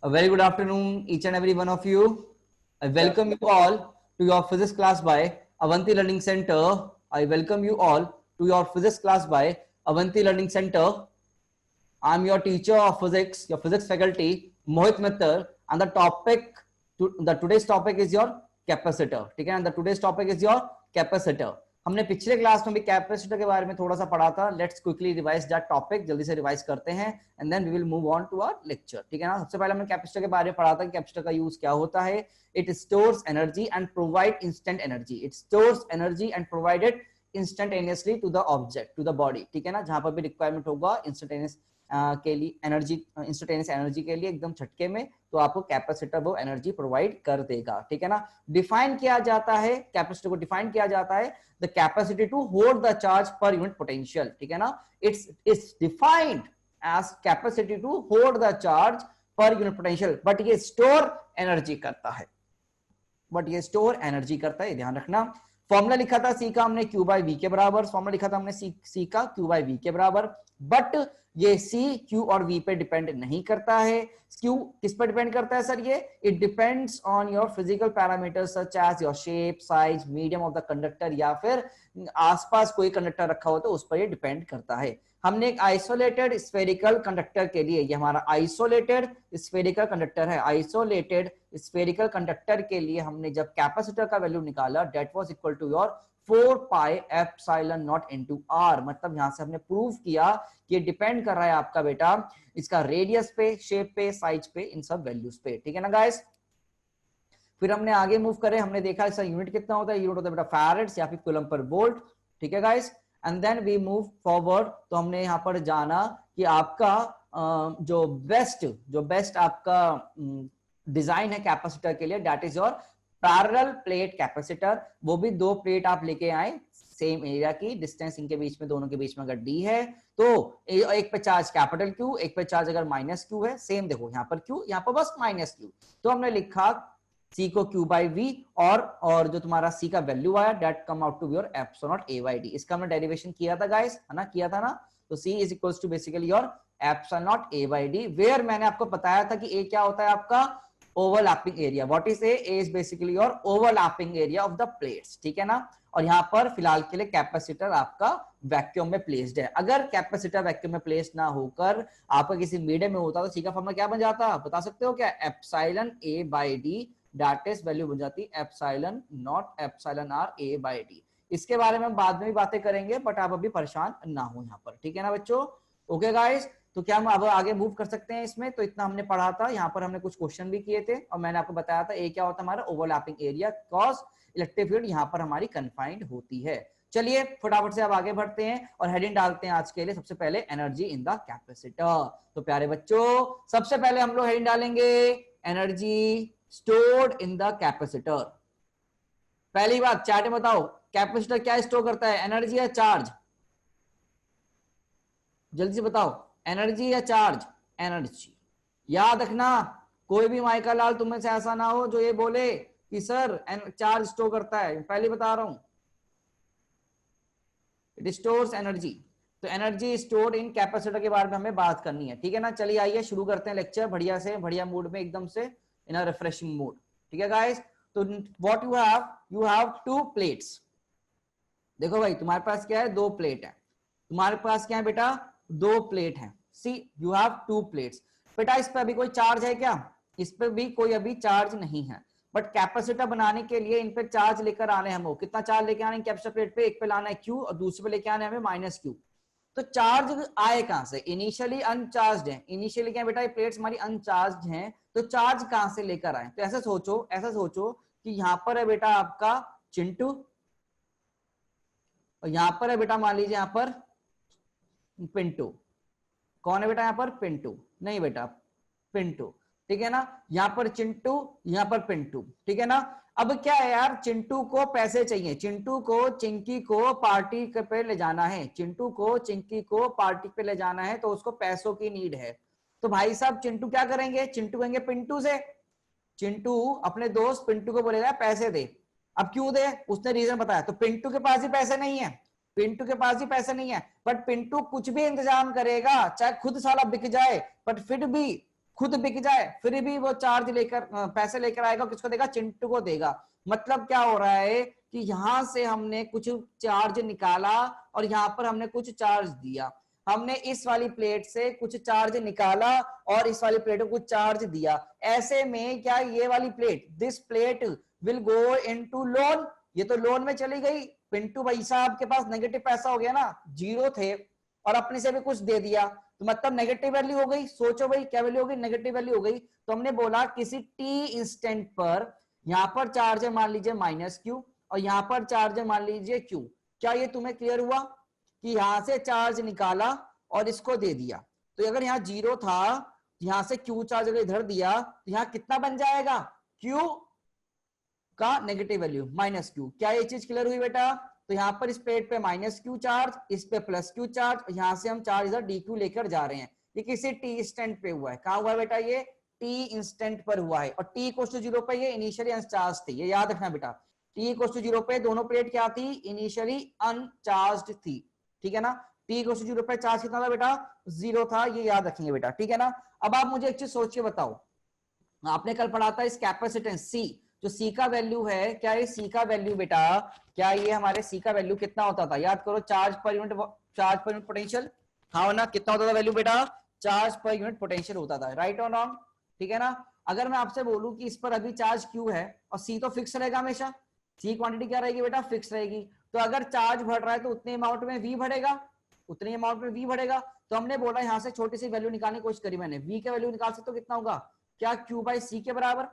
A very good afternoon, each and every one of you. I welcome you all to your physics class by Avanti Learning Center. I welcome you all to your physics class by Avanti Learning Center. I'm your teacher of physics, your physics faculty, Mohit Mittal, and today's topic is your capacitor. ठीक है, and the today's topic is your capacitor. हमने पिछले class में भी capacitor के बारे में थोड़ा सा पढ़ा था. Let's quickly revise that topic. जल्दी से रिवाइज करते हैं and then we will move on to our lecture. ठीक है ना. सबसे पहले हमने कैपेसिटर के बारे में पढ़ा था कि कैपेसिटर का यूज क्या होता है. It stores energy and provide instant energy. It stores energy and provided instantaneously to the object, to the body. ठीक है ना. जहां पर भी रिक्वायरमेंट होगा इंस्टेंटेनियस के लिए एनर्जी, इंस्टेंटेनियस एनर्जी के लिए एकदम झटके में, तो आपको कैपेसिटर वो एनर्जी प्रोवाइड कर देगा. ठीक है ना. डिफाइन किया जाता है कैपेसिटर को, डिफाइन किया जाता है the capacity to hold the charge per unit potential. ठीक है ना. It's defined as capacity to hold the charge per unit potential, but ये स्टोर एनर्जी करता है, ध्यान रखना. फॉर्मूला लिखा था सी का हमने Q बाई वी के बराबर, फॉर्मूला लिखा था हमने सी का Q बाई वी के बराबर, बट ये C Q और V पे डिपेंड नहीं करता है. Q किस पर डिपेंड करता है सर? ये it depends on your physical parameters such as your shape, size, medium of the conductor, या फिर आसपास कोई कंडक्टर रखा हो तो उस पर ये डिपेंड करता है. हमने एक आइसोलेटेड स्फेरिकल कंडक्टर के लिए, ये हमारा आइसोलेटेड स्फेरिकल कंडक्टर है, आइसोलेटेड स्फेरिकल कंडक्टर के लिए हमने जब कैपेसिटर का वैल्यू निकाला, that was equal to your 4 pi epsilon naught into r. मतलब यहां से हमने प्रूव किया कि ये डिपेंड कर रहा है आपका बेटा इसका रेडियस पे, शेप पे, साइज पे, इन सब वैल्यूज पे. ठीक है ना गाइस. फिर हमने आगे मूव करे, हमने देखा इसका यूनिट कितना होता है. यूनिट होता है बेटा फैराड्स या फिर कूलम पर वोल्ट. ठीक है guys. And then we move forward. तो हमने यहाँ पर जाना कि आपका जो बेस्ट आपका डिजाइन है कैपेसिटर के लिए, that is your parallel plate capacitor. वो भी 2 प्लेट आप लेके आए सेम एरिया की, डिस्टेंस इनके बीच में, दोनों के बीच में अगर डी है तो एक पे चार्ज कैपिटल Q, एक पे चार्ज अगर माइनस Q है. सेम देखो यहाँ पर Q, यहाँ पर बस माइनस Q. तो हमने लिखा C को Q बाई V, और जो तुम्हारा C का वैल्यू आया that come out to your epsilon naught A by D. इसका हमने डेरिवेशन किया था गाइस, है ना, किया था ना. तो C is equals to basically your epsilon naught A by D, where मैंने आपको बताया था कि A क्या होता है आपका overlapping area. What is A is basically your overlapping area of the plates. ठीक है ना. और यहाँ पर फिलहाल के लिए कैपेसिटर आपका वैक्यूम में प्लेस्ड है. अगर कैपेसिटर वैक्यूम में प्लेस ना होकर आपका किसी मीडियम में होता तो C का फॉर्मूला क्या बन जाता, बता सकते हो क्या? Epsilon A by D, that is value बन जाती epsilon not epsilon R A by D. इसके बारे में हम बाद में भी बातें करेंगे, बट आप अभी परेशान ना हो यहाँ पर. ठीक है ना बच्चों. Okay guys. तो क्या हम अब आगे मूव कर सकते हैं इसमें? तो इतना हमने पढ़ा था. यहाँ पर हमने कुछ क्वेश्चन भी किए थे और मैंने आपको बताया था ए क्या होता है हमारा overlapping area, cause electric field यहाँ पर हमारी कन्फाइंड होती है. चलिए फटाफट से अब आगे बढ़ते हैं और हेडिंग डालते हैं आज के लिए. सबसे पहले एनर्जी इन द कैपेसिटर. तो प्यारे बच्चों, सबसे पहले हम लोग हेडिंग डालेंगे energy stored in the capacitor. पहली बात चैट में बताओ, कैपेसिटर क्या स्टोर करता है, एनर्जी या चार्ज? जल्दी से बताओ, एनर्जी या चार्ज? एनर्जी. याद रखना, कोई भी माइका लाल तुम में से ऐसा ना हो जो ये बोले कि सर चार्ज स्टोर करता है. पहले बता रहा हूं, इट स्टोर्स एनर्जी. तो एनर्जी स्टोर्ड इन कैपेसिटर के बारे में हमें बात करनी है. ठीक है ना. चलिए आइए शुरू करते हैं लेक्चर बढ़िया से, बढ़िया मूड में, एकदम से इन अ रिफ्रेशिंग मूड. ठीक है गाइस. तो व्हाट यू हैव 2 प्लेट्स. देखो भाई तुम्हारे पास क्या है, 2 प्लेट है. तुम्हारे पास क्या है बेटा, 2 प्लेट है. सी यू हैव 2 प्लेट्स. बेटा इस पे अभी कोई चार्ज है क्या? इस पे भी कोई अभी चार्ज नहीं है, बट कैपेसिटर बनाने के लिए इन पे चार्ज लेकर आने हैं. हम कितना चार्ज लेके आने कैपेसिटर प्लेट पे? एक पे लाना है Q और दूसरे पे लेके आने हमें माइनस Q. तो चार्ज आए कहां से? इनिशियली अनचार्ज है. इनिशियली क्या बेटा, ये प्लेट्स हमारी अनचार्ज हैं, तो चार्ज कहां से लेकर आए? तो ऐसा सोचो कि यहां पर है बेटा आपका चिंटू, और यहां पर है बेटा मान लीजिए यहां पर पिंटू. कौन है बेटा यहाँ पर? पिंटू. नहीं बेटा, पिंटू. ठीक है ना. यहाँ पर चिंटू, यहाँ पर पिंटू. ठीक है ना. अब क्या है यार, चिंटू को पैसे चाहिए, चिंटू को चिंकी को पार्टी पे ले जाना है, चिंटू को चिंकी को पार्टी पे ले जाना है, तो उसको पैसों की नीड है. तो भाई साहब चिंटू क्या करेंगे, चिंटू कहेंगे पिंटू से, चिंटू अपने दोस्त पिंटू को बोलेगा पैसे दे. अब क्यों दे, उसने रीजन बताया. तो पिंटू के पास ही पैसे नहीं है, पिंटू के पास ही पैसे नहीं है, बट पिंटू कुछ भी इंतजाम करेगा, चाहे खुद साला बिक जाए, बट फिर भी खुद बिक जाए फिर भी वो चार्ज लेकर पैसे लेकर आएगा, किसको देगा? चिंटू को देगा। मतलब क्या हो रहा है कि यहां से हमने कुछ चार्ज निकाला और यहां पर हमने कुछ चार्ज दिया। हमने इस वाली प्लेट से कुछ चार्ज निकाला और इस वाली प्लेट को कुछ चार्ज दिया। ऐसे में क्या ये वाली plate, this plate will go into loan, ये तो लोन में चली गई। पिंटू भाई साहब के पास नेगेटिव पैसा हो गया ना, जीरो थे और अपने से भी कुछ दे दिया, तो मतलब नेगेटिव वैल्यू हो गई। सोचो भाई क्या वैल्यू हो गई? नेगेटिव वैल्यू हो गई। तो हमने बोला किसी टी इंस्टेंट पर यहां पर चार्ज है मान लीजिए माइनस क्यू और यहां पर चार्ज है मान लीजिए क्यू। क्या ये तुम्हें क्लियर हुआ कि यहां से चार्ज निकाला और इसको दे दिया? तो अगर यहाँ जीरो था, यहां से क्यू चार्ज अगर इधर दिया तो यहाँ कितना बन जाएगा? क्यू का नेगेटिव वैल्यू माइनस क्यू। क्या ये चीज क्लियर हुई बेटा? तो यहाँ पर इस प्लेट पे माइनस क्यू चार्ज, इस पे प्लस क्यू चार्ज, यहाँ से हम चार्ज इधर डी क्यू लेकर जा रहे हैं। ये किसी टी इंस्टेंट पे हुआ है। कहाँ हुआ है बेटा? ये टी इंस्टेंट पर हुआ है। और टी इक्वल टू जीरो पे ये इनिशियली अनचार्ज थी, ये याद रखना बेटा। टी इक्वल टू जीरो पे दोनों प्लेट क्या थी? इनिशियली अनचार्ज थी, ठीक है ना। टी इक्वल टू जीरो पे चार्ज कितना था बेटा? जीरो था, ये याद रखेंगे बेटा, ठीक है ना। अब आप मुझे एक चीज सोच के बताओ, आपने कल पढ़ा था इस कैपेसिटेंस सी, जो सी का वैल्यू है, क्या ये सी का वैल्यू बेटा, क्या ये हमारे सी का वैल्यू कितना होता था? याद करो, चार्ज पर यूनिट पोटेंशियल। हाँ ना, कितना होता था वैल्यू बेटा? चार्ज पर यूनिट पोटेंशियल होता था, राइट और रॉन्ग? ठीक है ना। अगर मैं आपसे बोलूं कि इस पर अभी चार्ज क्यू है और सी तो फिक्स रहेगा हमेशा, सी क्वांटिटी क्या रहेगी बेटा? फिक्स रहेगी। तो अगर चार्ज बढ़ रहा है तो उतने अमाउंट में वी बढ़ेगा, उतने अमाउंट में वी बढ़ेगा। तो हमने बोला यहां से छोटी सी वैल्यू निकालने की कोशिश करी मैंने, वी का वैल्यू निकाल सकते हो, कितना होगा? क्या क्यू बाई सी के बराबर?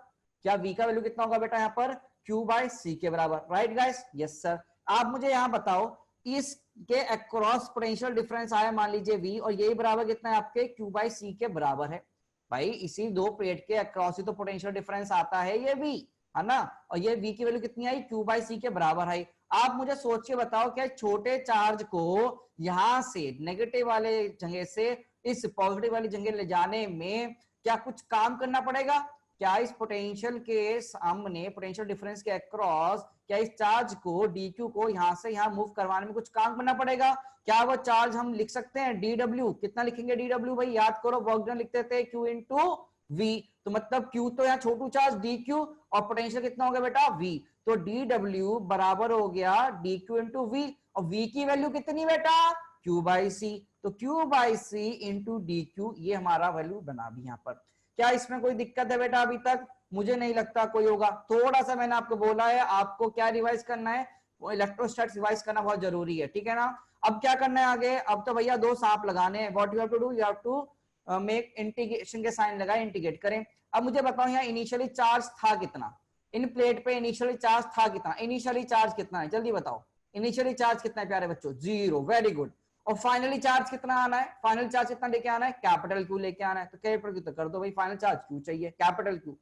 क्या v का वैल्यू कितना होगा बेटा? यहाँ पर q बाई सी के बराबर, राइट गाइस? Yes sir. आप मुझे यहाँ बताओ, इसके अक्रॉस पोटेंशियल डिफरेंस आया मान लीजिए v, और यही बराबर कितना है आपके? q बाई सी के बराबर है। भाई इसी दो प्लेट के अक्रॉस ही तो पोटेंशियल डिफरेंस आता है, ये v है ना। और ये v की वैल्यू कितनी आई? q बाई सी के बराबर आई। आप मुझे सोच के बताओ, क्या छोटे चार्ज को यहां से नेगेटिव वाले जगह से इस पॉजिटिव वाली जगह ले जाने में क्या कुछ काम करना पड़ेगा? क्या इस पोटेंशियल के सामने, पोटेंशियल डिफरेंस के अक्रॉस, क्या इस चार्ज को dq को यहां से यहां मूव करवाने में कुछ काम करना पड़ेगा? क्या वो चार्ज हम लिख सकते हैं dw? कितना लिखेंगे dw भाई? याद करो, वर्क डन लिखते थे q इंटू v। तो मतलब q तो यहाँ छोटू चार्ज dq और पोटेंशियल कितना हो गया बेटा? v। तो dw बराबर हो गया dq इंटू v, और v की वैल्यू कितनी बेटा? q by C. तो q by C into dq, ये हमारा वैल्यू बना भी यहाँ पर। क्या इसमें कोई दिक्कत है बेटा अभी तक? मुझे नहीं लगता कोई होगा। थोड़ा सा मैंने आपको बोला है, आपको क्या रिवाइज करना है? वो इलेक्ट्रोस्टैटिक्स रिवाइज करना बहुत जरूरी है, ठीक है ना। अब क्या करना है आगे? अब तो भैया दो सांप लगाने हैं। What you have to do? You have to make integration के साइन लगाए, इंटीग्रेट करें। अब मुझे बताओ यहाँ इनिशियली चार्ज था कितना? इन प्लेट पे इनिशियली चार्ज था कितना? इनिशियली चार्ज कितना है? जल्दी बताओ, इनिशियली चार्ज कितना है प्यारे बच्चों? Zero, very good. और फाइनली चार्ज कितना आना है? फाइनल चार्ज कितना लेके आना है? कैपिटल क्यू लेके आना है। तो कैपिटल क्यू तो कर दो भाई, फाइनल चार्ज क्यू चाहिए, कैपिटल क्यू,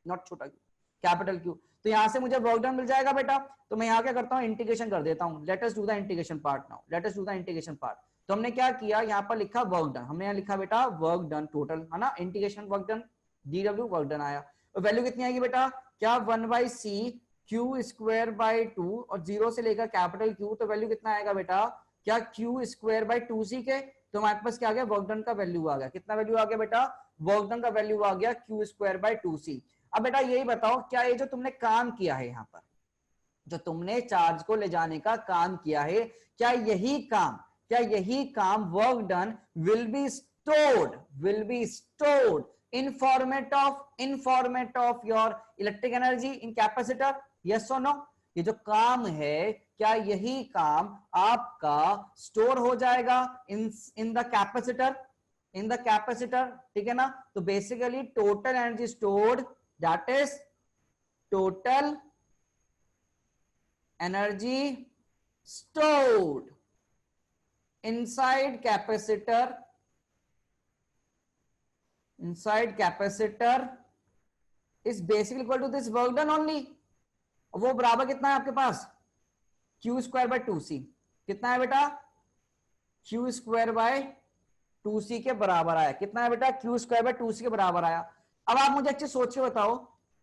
नॉट छोटा क्यू, कैपिटल क्यू। तो यहां से मुझे वर्क डन मिल जाएगा बेटा। तो मैं यहाँ क्या करता हूँ? इंटीग्रेशन कर देता हूँ। Let us do the integration part now, let us do the integration part. तो हमने क्या किया, यहाँ पर लिखा वर्क डन, हमने यहाँ लिखा बेटा वर्क डन टोटल, है ना। Integration work done, dw work done आया। और वैल्यू कितनी आएगी बेटा? क्या 1 by C q square by 2, और जीरो से लेकर कैपिटल क्यू, तो वैल्यू कितना आएगा बेटा? क्या क्यू स्क्वायर बाई 2c के। तो हमारे पास क्या आ गया? वर्क डन का वैल्यू आ गया। कितना वैल्यू आ गया बेटा? वर्क डन का वैल्यू आ गया क्यू स्क्वायर बाई 2c। अब बेटा यही बताओ, क्या ये जो तुमने काम किया है यहाँ पर, जो तुमने चार्ज को ले जाने का काम किया है, क्या यही काम work done will be stored in format of your electric energy in capacitor? Yes और नो? ये जो काम है, क्या यही काम आपका स्टोर हो जाएगा इन द कैपेसिटर, ठीक है ना। तो basically total energy stored, that is total energy stored inside capacitor is basically equal to this work done only। वो बराबर कितना है आपके पास? Q square by 2c। कितना है बेटा? क्यू स्क्वायर बाय 2c के बराबर आया। कितना है बेटा? क्यू स्क्वायर बाय 2c के बराबर आया। अब आप मुझे अच्छे सोच के बताओ,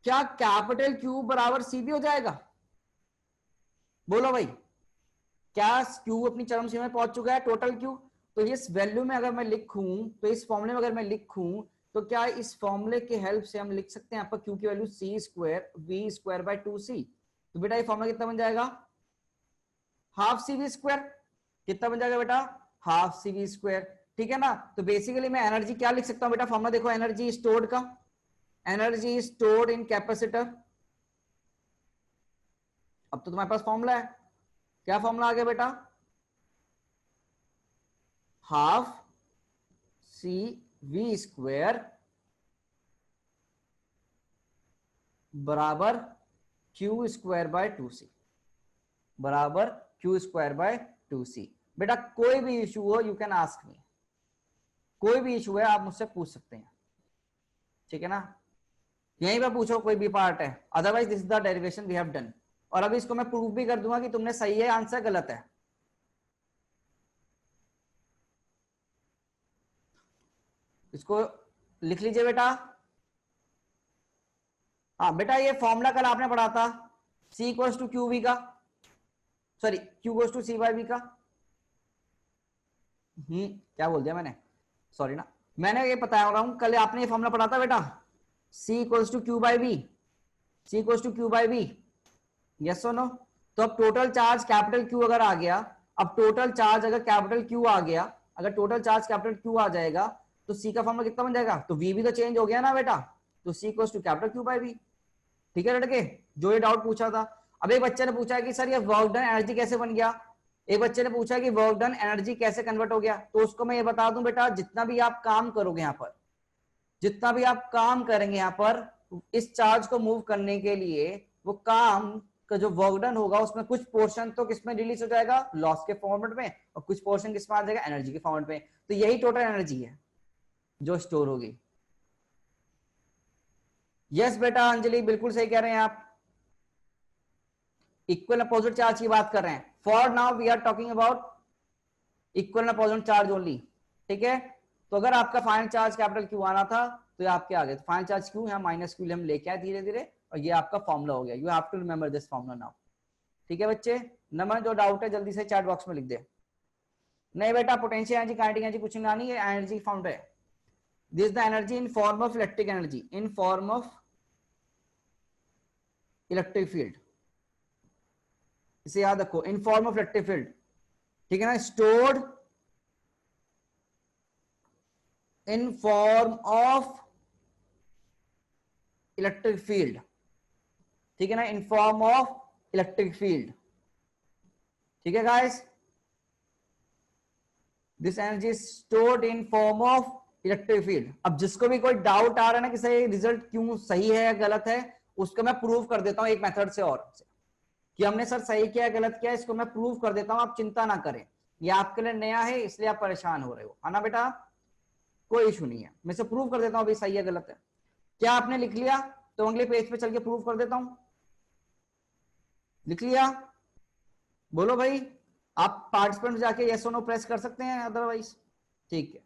क्या कैपिटल क्यू बराबर सी भी हो जाएगा? बोलो भाई, क्या क्यू अपनी चरम सीमा में पहुंच चुका है, टोटल क्यू? तो इस वैल्यू में अगर मैं लिखूं, तो इस फॉर्मूले में अगर मैं लिखूं तो क्या इस फॉर्मूले की हेल्प से हम लिख सकते हैं यहाँ पर क्यू की value C square V square by 2c। तो बेटा ये फॉर्मूला कितना बन जाएगा, हाफ सी वी स्क्वायर। कितना बन जाएगा बेटा, हाफ सी वी स्क्वायर। ठीक है ना। तो बेसिकली मैं एनर्जी क्या लिख सकता हूं बेटा, फॉर्मूला देखो, एनर्जी स्टोर्ड का, एनर्जी स्टोर्ड इन कैपेसिटर। अब तो तुम्हारे पास फॉर्मूला है, क्या फॉर्मूला आ गया बेटा, हाफ सी वी स्क्वायर बराबर क्यू स्क्वायर बाय 2c, बराबर क्यू स्क्वायर बाय 2c। बेटा कोई भी इशू हो यू कैन आस्क मी, कोई भी इशू है आप मुझसे पूछ सकते हैं, ठीक है ना। यहीं पे पूछो कोई भी पार्ट है, otherwise this is the derivation we have done. और अभी इसको मैं प्रूव भी कर दूंगा कि तुमने सही है आंसर गलत है। इसको लिख लीजिए बेटा। हाँ बेटा ये फॉर्मूला कल आपने पढ़ा था, C equals to Q V का, sorry Q equals to C by V का। क्या बोल दिया मैंने, सॉरी ना, मैंने ये बताया रहा हूं, कल आपने ये फॉर्मूला पढ़ा था बेटा, C equals to q by V, C equals to q by V, yes और नो। तो अब टोटल चार्ज कैपिटल Q अगर आ गया, अब टोटल चार्ज अगर कैपिटल Q आ गया, अगर टोटल चार्ज कैपिटल Q आ जाएगा तो C का फॉर्मूला कितना बन जाएगा, तो V भी तो चेंज हो गया ना बेटा, तो C equals to capital Q by V। ठीक है लड़के, जो ये डाउट पूछा था। अब एक बच्चे ने पूछा कि सर ये वर्क डन एनर्जी कैसे बन गया, एक बच्चे ने पूछा कि वर्क डन एनर्जी कैसे कन्वर्ट हो गया। तो उसको मैं ये बता दूं बेटा, जितना भी आप काम करोगे यहाँ पर, जितना भी आप काम करेंगे यहाँ पर इस चार्ज को मूव करने के लिए, वो काम का जो वर्क डन होगा उसमें कुछ पोर्शन तो किसमें रिलीज हो जाएगा, लॉस के फॉर्मेट में, और कुछ पोर्शन किसमें आ जाएगा, एनर्जी के फॉर्मेट में। तो यही टोटल एनर्जी है जो स्टोर होगी। यस बेटा अंजलि बिल्कुल सही कह रहे हैं आप, इक्वल अपोजिट चार्ज की बात कर रहे हैं। For now we are talking about equal opposite charge only. ठीक है, तो अगर आपका फाइनल चार्ज कैपिटल क्यू आना था तो ये आपके आगे, तो फाइनल चार्ज क्यू यहाँ माइनस क्यू हम लेके आए धीरे धीरे, और ये आपका फॉर्मूला हो गया। You have to remember this formula now. ठीक है बच्चे, नंबर जो डाउट है जल्दी से चैट बॉक्स में लिख दे। नहीं बेटा पोटेंशियल एनर्जी काइनेटिक एनर्जी कुछ नहीं है, एनर्जी फाउंड है। This is the energy in form of electric energy, in form of electric field, इसे याद रखो, in form of electric field. ठीक है ना, stored in form of electric field. ठीक है ना, in form of electric field. ठीक है guys, this energy stored in form of electric field. अब जिसको भी कोई डाउट आ रहा है ना कि सही रिजल्ट क्यों सही है या गलत है, उसको मैं प्रूव कर देता हूं एक मेथड से, और कि हमने सर सही किया गलत किया, इसको मैं प्रूव कर देता हूं, आप चिंता ना करें। ये आपके लिए नया है इसलिए आप परेशान हो रहे हो, है ना बेटा, कोई इशू नहीं है, मैं इसे प्रूव कर देता हूं अभी सही है गलत है। क्या आपने लिख लिया, तो अगले पेज पे चल के प्रूव कर देता हूं। लिख लिया, बोलो भाई, आप पार्टिसिपेंट जाके यस और नो प्रेस कर सकते हैं अदरवाइज। ठीक है,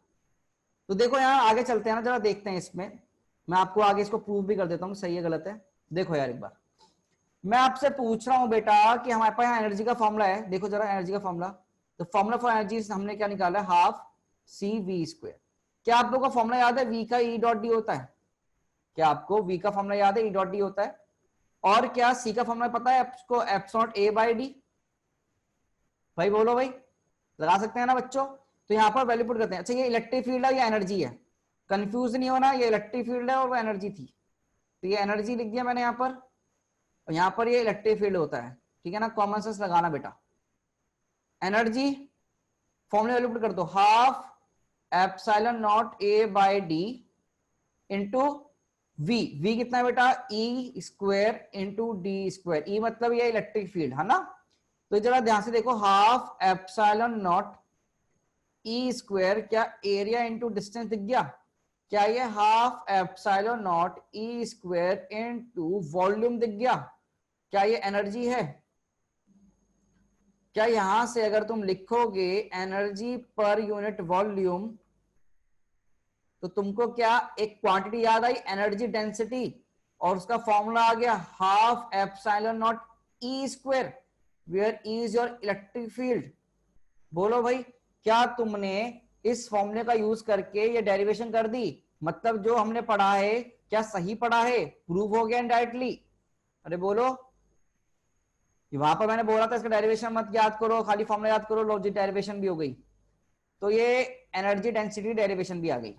तो देखो यहाँ आगे चलते हैं ना, जरा देखते हैं इसमें, मैं आपको आगे इसको प्रूव भी कर देता हूँ सही है गलत है। देखो यार एक बार मैं आपसे पूछ रहा हूं बेटा कि हमारे पास यहाँ एनर्जी का फॉर्मूला है, देखो जरा एनर्जी का फॉर्मूला, तो फॉर्मूला फॉर एनर्जी हमने क्या निकाला है, हाफ सी वी स्क्वायर। क्या आप लोगों को फॉर्मूला याद है, वी का ई डॉट डी होता है, क्या आपको वी का फॉर्मूला याद है, ई डॉट डी होता है। और क्या सी का फॉर्मूला पता है आपको, एप्सिलॉन ए बाई डी। भाई बोलो भाई, लगा सकते हैं ना बच्चों। तो यहाँ पर वैल्यू पुट करते हैं। अच्छा ये इलेक्ट्रिक फील्ड है या एनर्जी है, कंफ्यूज नहीं होना, ये इलेक्ट्रिक फील्ड है और वो एनर्जी थी, तो ये एनर्जी लिख दिया मैंने यहाँ पर, और यहाँ पर ये इलेक्ट्रिक फील्ड होता है। ठीक है ना, कॉमन सेंस लगाना बेटा। एनर्जी फॉर्मूला वैल्यू पुट कर दो, half epsilon naught A by D into V. V कितना है बेटा, E square into D square. E मतलब ये इलेक्ट्रिक फील्ड है ना, तो जरा ध्यान से देखो, half epsilon naught E square, क्या एरिया इंटू डिस्टेंस दिख गया, क्या ये half epsilon naught E square into volume दिख गया, क्या ये एनर्जी है। क्या यहां से अगर तुम लिखोगे एनर्जी पर यूनिट वॉल्यूम, तो तुमको क्या एक क्वांटिटी याद आई, एनर्जी डेंसिटी, और उसका फॉर्मूला आ गया half epsilon naught E square, where E is your electric field. बोलो भाई, क्या तुमने इस फॉर्मूले का यूज करके ये डेरिवेशन कर दी, मतलब जो हमने पढ़ा है क्या सही पढ़ा है, प्रूव हो गया इनडायरेक्टली? अरे बोलो। वहां पर मैंने बोला था इसका डेरिवेशन मत याद करो, खाली फॉर्मूला याद करो, लॉजिक डेरिवेशन भी हो गई। तो ये एनर्जी डेंसिटी डेरिवेशन भी आ गई।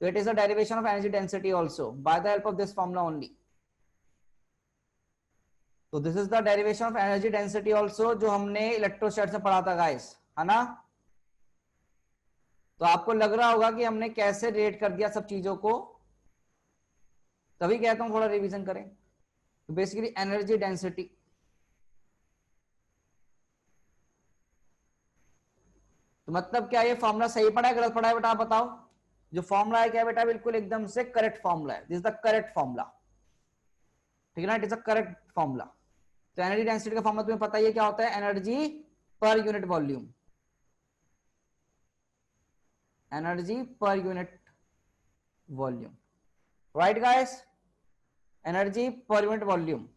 तो it is a derivation of energy density also by the help of this formula only. तो this is the derivation of energy density also, जो हमने इलेक्ट्रोस्टैटिक्स में पढ़ा था गाइस, है ना? तो आपको लग रहा होगा कि हमने कैसे रेट कर दिया सब चीजों को, तभी कहता हूं थोड़ा रिवीजन करें। तो बेसिकली एनर्जी डेंसिटी, तो मतलब क्या ये फॉर्मूला सही पढ़ा है गलत पढ़ा है बेटा आप बताओ? जो फॉर्मूला है क्या बेटा, बिल्कुल एकदम से करेक्ट फॉर्मूला है, this is the correct formula, ठीक है ना? It is a correct formula. तो एनर्जी डेंसिटी का फॉर्मूला तुम्हें पता ही है क्या होता है, energy per unit volume, energy per unit volume, right guys? Energy per unit volume.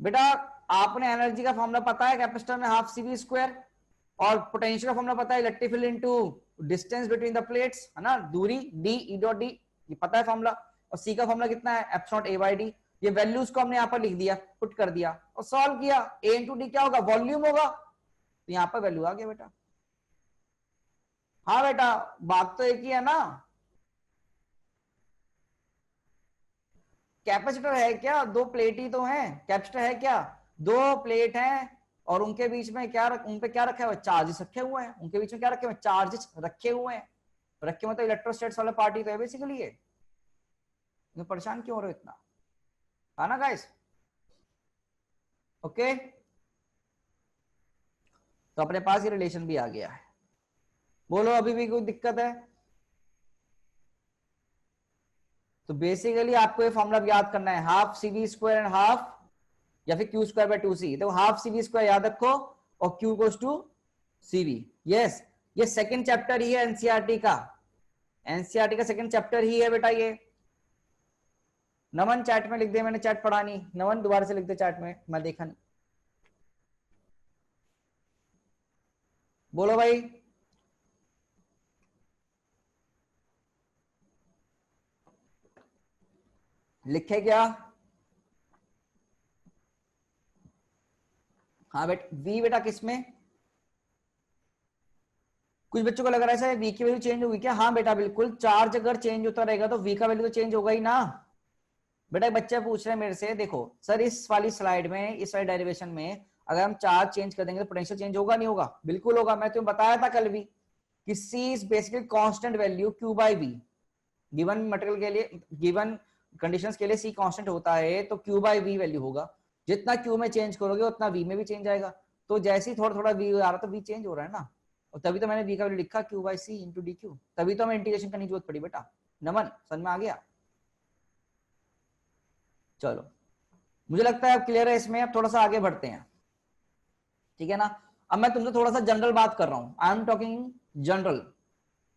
बेटा आपने एनर्जी का फॉर्मूला पता है, कैपेसिटर में हाफ CV स्क्वायर, और पोटेंशियल का फॉर्मूला पता है, electric field into distance between the plates, है ना? दूरी D E डॉट D, ये पता है फॉर्मूला। और C का फॉर्मूला कितना है, एप्सिलॉन A बाई D। ये वैल्यूज को हमने यहाँ पर लिख दिया, पुट कर दिया और सॉल्व किया। A इंटू D क्या होगा, वॉल्यूम होगा, तो यहाँ पर वैल्यू आ गया बेटा। हाँ बेटा बात तो एक ही है ना। कैपेसिटर है क्या, दो प्लेट ही तो हैं। कैपेसिटर है क्या, दो प्लेट हैं, और उनके बीच में क्या उन पे क्या रखा हुआ है, चार्जेस रखे हुए हैं। उनके बीच में क्या रखे हुए हैं, चार्जेस रखे हुए हैं। रखे मतलब इलेक्ट्रोस्टैटिक्स वाला पार्टी तो है बेसिकली ये। तो परेशान क्यों हो रहे हो इतना, है ना गाइस? ओके, तो अपने पास ये रिलेशन भी आ गया है। बोलो अभी भी कोई दिक्कत है? तो बेसिकली आपको ये फॉर्मूला याद करना है, half CV square and half, या फिर Q स्क्वायर बाय 2C। तो हाफ CV स्क्वायर याद रखो और Q goes to CV। Yes, ये सेकंड चैप्टर ही है एनसीईआरटी का, एनसीईआरटी का सेकंड चैप्टर ही है बेटा ये। नमन चैट में लिख दे, मैंने चैट पढ़ा नहीं, नमन दोबारा से लिख दे चैट में, मैं देखा नहीं। बोलो भाई। लिखे क्या? हाँ बेटा, V बेटा किसमें? कुछ बच्चों को लग रहा है V की वैल्यू चेंज होगी क्या? हाँ बेटा बिल्कुल, चार्ज अगर चेंज होता रहेगा तो V का वैल्यू तो चेंज होगा ही ना। बेटा बच्चे पूछ रहे हैं मेरे से, देखो सर इस वाली स्लाइड में, इस वाली डेरिवेशन में अगर हम चार्ज चेंज कर देंगे तो पोटेंशियल चेंज होगा नहीं होगा? बिल्कुल होगा। मैं तुम्हें बताया था कल भी कि C is basically constant value Q by V। Given material के लिए, गिवन कंडीशंस के लिए C कांस्टेंट होता है, तो Q बाई V वैल्यू होगा। जितना Q में चेंज करोगे उतना V में भी चेंज आएगा। तो जैसे ही थोड़ा थोड़ा V आ रहा तो V चेंज हो रहा है ना, और तभी तो मैंने V का वैल्यू लिखा Q by C into DQ। तभी तो हमें इंटीग्रेशन करने की जरूरत पड़ी बेटा। नमन समझ में आ गया? चलो मुझे लगता है अब क्लियर है इसमें। अब थोड़ा सा आगे बढ़ते हैं, ठीक है ना? अब मैं तुमसे थोड़ा सा जनरल बात कर रहा हूं, आई एम टॉकिंग जनरल।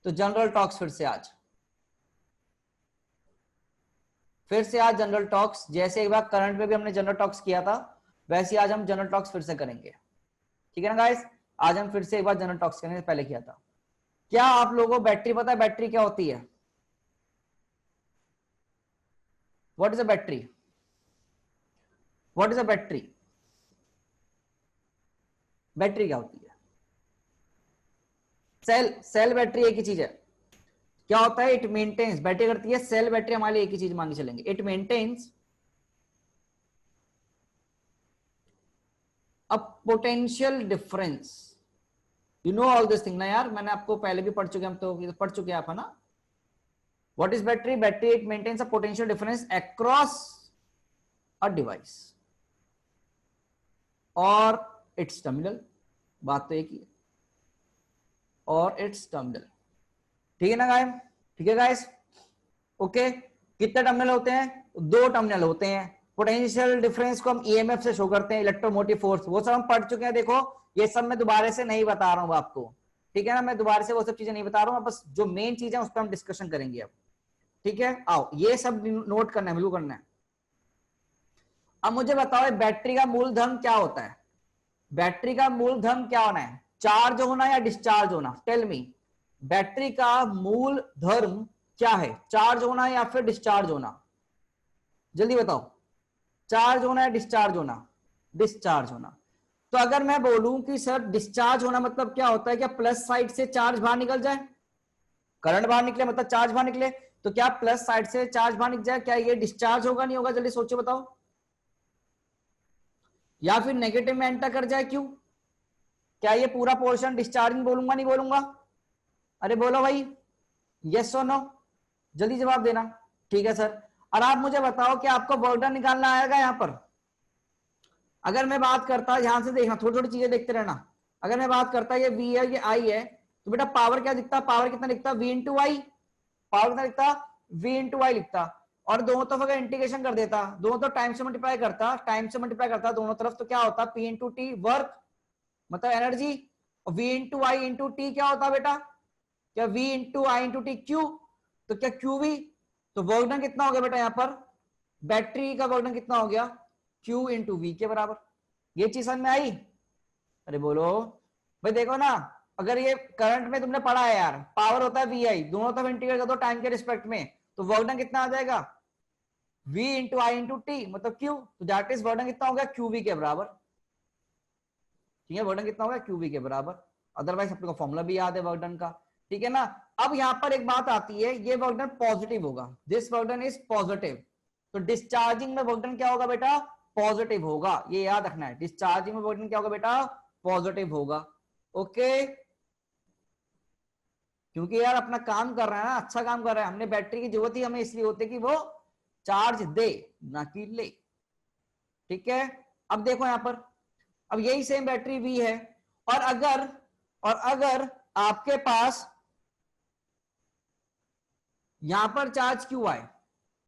तो जनरल टॉक्स फिर से आज जनरल टॉक्स, जैसे एक बार करंट में भी हमने जनरल टॉक्स किया था, वैसे आज हम जनरल टॉक्स फिर से करेंगे, ठीक है ना गाइस? आज हम फिर से एक बार जनरल टॉक्स करेंगे, पहले किया था। क्या आप लोगों को बैटरी पता है? बैटरी क्या होती है? What is a battery? What is a battery? Battery क्या होती है? सेल बैटरी एक ही चीज है। क्या होता है? इट मेंटेन्स, बैटरी करती है, सेल बैटरी हमारे लिए एक ही चीज मान के चलेंगे, it maintains a potential difference. You know all this thing ना यार, मैंने आपको पहले भी पढ़ चुके, हम तो पढ़ चुके हैं आप, है ना? What is battery? Battery it maintains a potential difference across a device और इट्स टर्मिनल। बात तो एक ही है, और इट्स टर्मिनल, ठीक है ना गाइस? ठीक है गाइस? ओके, कितने टर्मिनल होते हैं? दो टर्मिनल होते हैं। पोटेंशियल डिफरेंस को हम ईएमएफ से शो करते हैं, इलेक्ट्रोमोटिव फोर्स, वो सब हम पढ़ चुके हैं। देखो ये सब मैं दोबारा से नहीं बता रहा हूं आपको, ठीक है ना? मैं दोबारा से वो सब चीजें नहीं बता रहा हूं, बस जो मेन चीज है उस पर हम डिस्कशन करेंगे अब, ठीक है? आओ ये सब नोट करना है, बिल्कुल करना है। अब मुझे बताओ बैटरी का मूल धर्म क्या होता है? बैटरी का मूल धर्म क्या होना है? चार्ज होना या डिस्चार्ज होना? टेल मी, बैटरी का मूल धर्म क्या है? चार्ज होना या फिर डिस्चार्ज होना? जल्दी बताओ, चार्ज होना या डिस्चार्ज होना? डिस्चार्ज होना। तो अगर मैं बोलूं कि सर डिस्चार्ज होना मतलब क्या होता है, क्या प्लस साइड से चार्ज बाहर निकल जाए, करंट बाहर निकले मतलब चार्ज बाहर निकले, तो क्या प्लस साइड से चार्ज बाहर निकल जाए, क्या ये डिस्चार्ज होगा नहीं होगा? जल्दी सोचो बताओ। या फिर नेगेटिव में एंटर कर जाए, क्यों? क्या ये पूरा पोर्शन डिस्चार्जिंग बोलूंगा नहीं बोलूंगा? अरे बोलो भाई, यस और नो, जल्दी जवाब देना। ठीक है सर। और आप मुझे बताओ कि आपको वर्क डन निकालना आएगा यहां पर? अगर मैं बात करता, यहां से देखना, थोड़ी थोड़ी चीजें देखते रहना। अगर मैं बात करता ये वी है, ये आई है, तो बेटा पावर क्या दिखता? पावर कितना दिखता? We into I. पावर कितना दिखता? वी इंटू आई लिखता। और दोनों तरफ अगर इंटीग्रेशन कर देता, दोनों तरफ टाइम से मल्टीप्लाई करता, टाइम से मल्टीप्लाई करता दोनों तरफ, तो क्या होता? पी इंटू टी, वर्क मतलब एनर्जी। और V into I into T क्या होता बेटा? क्या V into I into T, Q. तो क्या क्यू वी, तो वर्क डन कितना हो गया बेटा यहां पर? बैटरी का वर्क डन कितना हो गया? क्यू इंटू वी के बराबर। ये चीज समझ में आई? अरे बोलो भाई, देखो ना, अगर ये करंट में तुमने पढ़ा है यार, पावर होता है वी आई, दोनों तरफ इंटीग्रेट कर दो टाइम के रिस्पेक्ट में, तो वर्क डन कितना आ जाएगा? v into I into T मतलब क्यू, तो दैट इज वर्क डन कितना हो गया? क्यू वी के बराबर। ठीक है, वर्क डन कितना हो गया? क्यू वी के बराबर। अदरवाइज अपने को फॉर्मूला भी याद है वर्क डन का। ठीक है ना। अब यहां पर एक बात आती है, ये वर्क डन पॉजिटिव होगा, this work done is positive. तो डिस्चार्जिंग में वर्क डन क्या होगा बेटा? पॉजिटिव होगा, ये याद रखना है। डिस्चार्जिंग में वर्क डन क्या होगा बेटा? पॉजिटिव होगा। ओके, क्योंकि यार अपना काम कर रहा है ना, अच्छा काम कर रहा है, हमने बैटरी की जरूरत ही हमें इसलिए होती है कि वो चार्ज दे, ना कि ले। ठीक है। अब देखो यहां पर, अब यही सेम बैटरी वी है, और अगर आपके पास यहां पर चार्ज क्यू आए,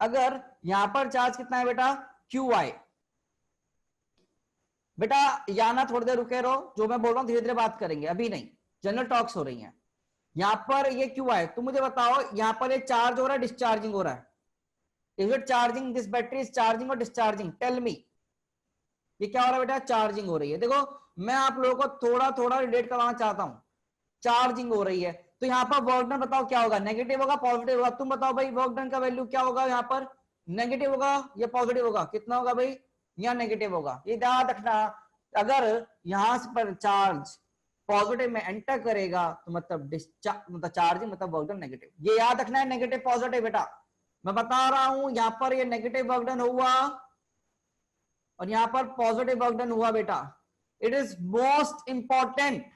अगर यहां पर चार्ज कितना है बेटा? क्यू आए। बेटा यहां ना थोड़ी देर रुके रहो, जो मैं बोल रहा हूं धीरे धीरे बात करेंगे, अभी नहीं, जनरल टॉक्स हो रही हैं। यहां पर ये क्यू आए, तुम मुझे बताओ यहां पर ये चार्ज हो रहा है, डिस्चार्जिंग हो रहा है? Is it charging? This battery is charging और डिस्चार्जिंग? टेल मी, ये क्या हो रहा है बेटा? चार्जिंग हो रही है। देखो मैं आप लोगों को थोड़ा थोड़ा रिलेट करवाना चाहता हूं, चार्जिंग हो रही है, तो यहाँ पर वर्क डन बताओ क्या होगा? नेगेटिव होगा पॉजिटिव होगा? तुम बताओ भाई, वर्क डन का वैल्यू क्या होगा यहाँ पर? नेगेटिव होगा या पॉजिटिव होगा? कितना होगा भाई? या नेगेटिव होगा? ये याद रखना, अगर यहां पर चार्ज पॉजिटिव में एंटर करेगा तो मतलब डिस्चार्ज, मतलब चार्जिंग मतलब वर्क डन नेगेटिव। ये याद रखना है, नेगेटिव पॉजिटिव बेटा। मैं बता रहा हूं यहां पर ये नेगेटिव वर्क डन हुआ और यहां पर पॉजिटिव वर्क डन हुआ बेटा। It is most important,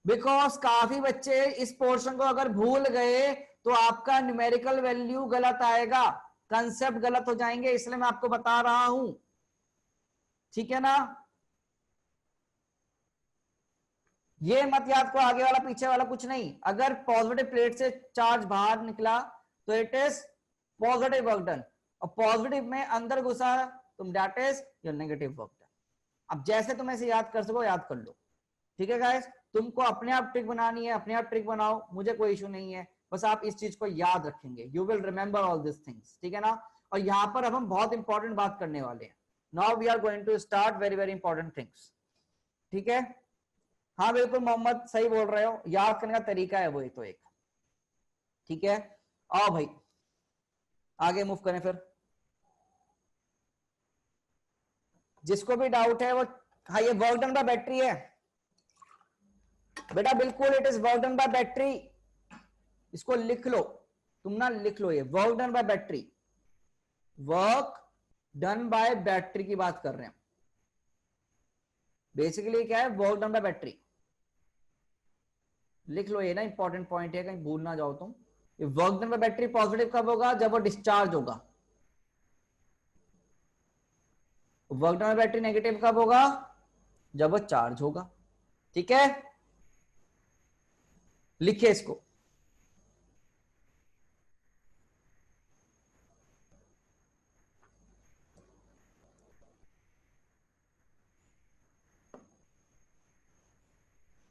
because काफी बच्चे इस पोर्शन को अगर भूल गए तो आपका न्यूमेरिकल वैल्यू गलत आएगा, कंसेप्ट गलत हो जाएंगे, इसलिए मैं आपको बता रहा हूं। ठीक है ना। ये मत याद करो आगे वाला पीछे वाला कुछ नहीं, अगर पॉजिटिव प्लेट से चार्ज बाहर निकला तो it is positive work done, और पॉजिटिव में अंदर घुसा तुम that is your negative work done. अब जैसे तुम ऐसे याद कर सको याद कर लो। ठीक है गाइस, तुमको अपने आप ट्रिक बनानी है, अपने आप ट्रिक बनाओ, मुझे कोई इशू नहीं है, बस आप इस चीज को याद रखेंगे, you will remember all this things. ठीक है ना। और यहां पर अब हम बहुत इंपॉर्टेंट बात करने वाले हैं। Now we are going to start very very important things. ठीक है। हाँ बिल्कुल मोहम्मद, सही बोल रहे हो, याद करने का तरीका है वो तो एक। ठीक है, आओ भाई आगे मूव करें फिर। जिसको भी डाउट है वो, हाँ ये वर्क डन बाय बैटरी है बेटा, बिल्कुल it is work done by battery, इसको लिख लो, तुम ना लिख लो, ये work done by battery, work done by battery की बात कर रहे हैं। बेसिकली क्या है? वर्क डन बाय बैटरी, लिख लो, ये ना इंपॉर्टेंट पॉइंट है, कहीं भूल ना जाओ तुम। ये work done by battery positive कब होगा? जब वो डिस्चार्ज होगा। Work done by battery negative कब होगा? जब वो चार्ज होगा। ठीक है, लिखिए इसको।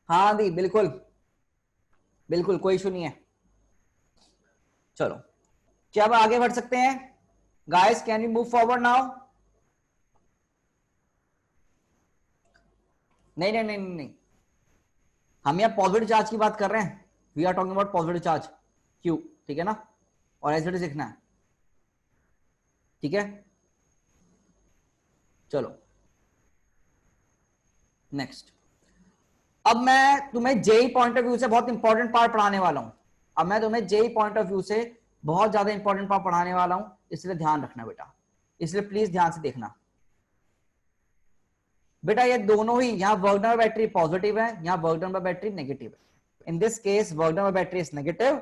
हाँ दी बिल्कुल, बिल्कुल कोई इशू नहीं है। चलो क्या अब आगे बढ़ सकते हैं? Guys can we move forward now? नहीं नहीं नहीं नहीं, नहीं। हम यहाँ पॉजिटिव चार्ज की बात कर रहे हैं, we are talking about positive charge Q, ठीक है ना, और एज इट इज लिखना है, ठीक है। चलो नेक्स्ट, अब मैं तुम्हें जेई पॉइंट ऑफ व्यू से बहुत इंपॉर्टेंट पार्ट पढ़ाने वाला हूं। अब मैं तुम्हें जेई पॉइंट ऑफ व्यू से बहुत ज्यादा इंपॉर्टेंट पार्ट पढ़ाने वाला हूं, इसलिए ध्यान रखना बेटा, इसलिए प्लीज ध्यान से देखना बेटा। ये दोनों ही, यहाँ work done by battery positive है, यहाँ work done by battery negative है। In this case work done by battery is negative,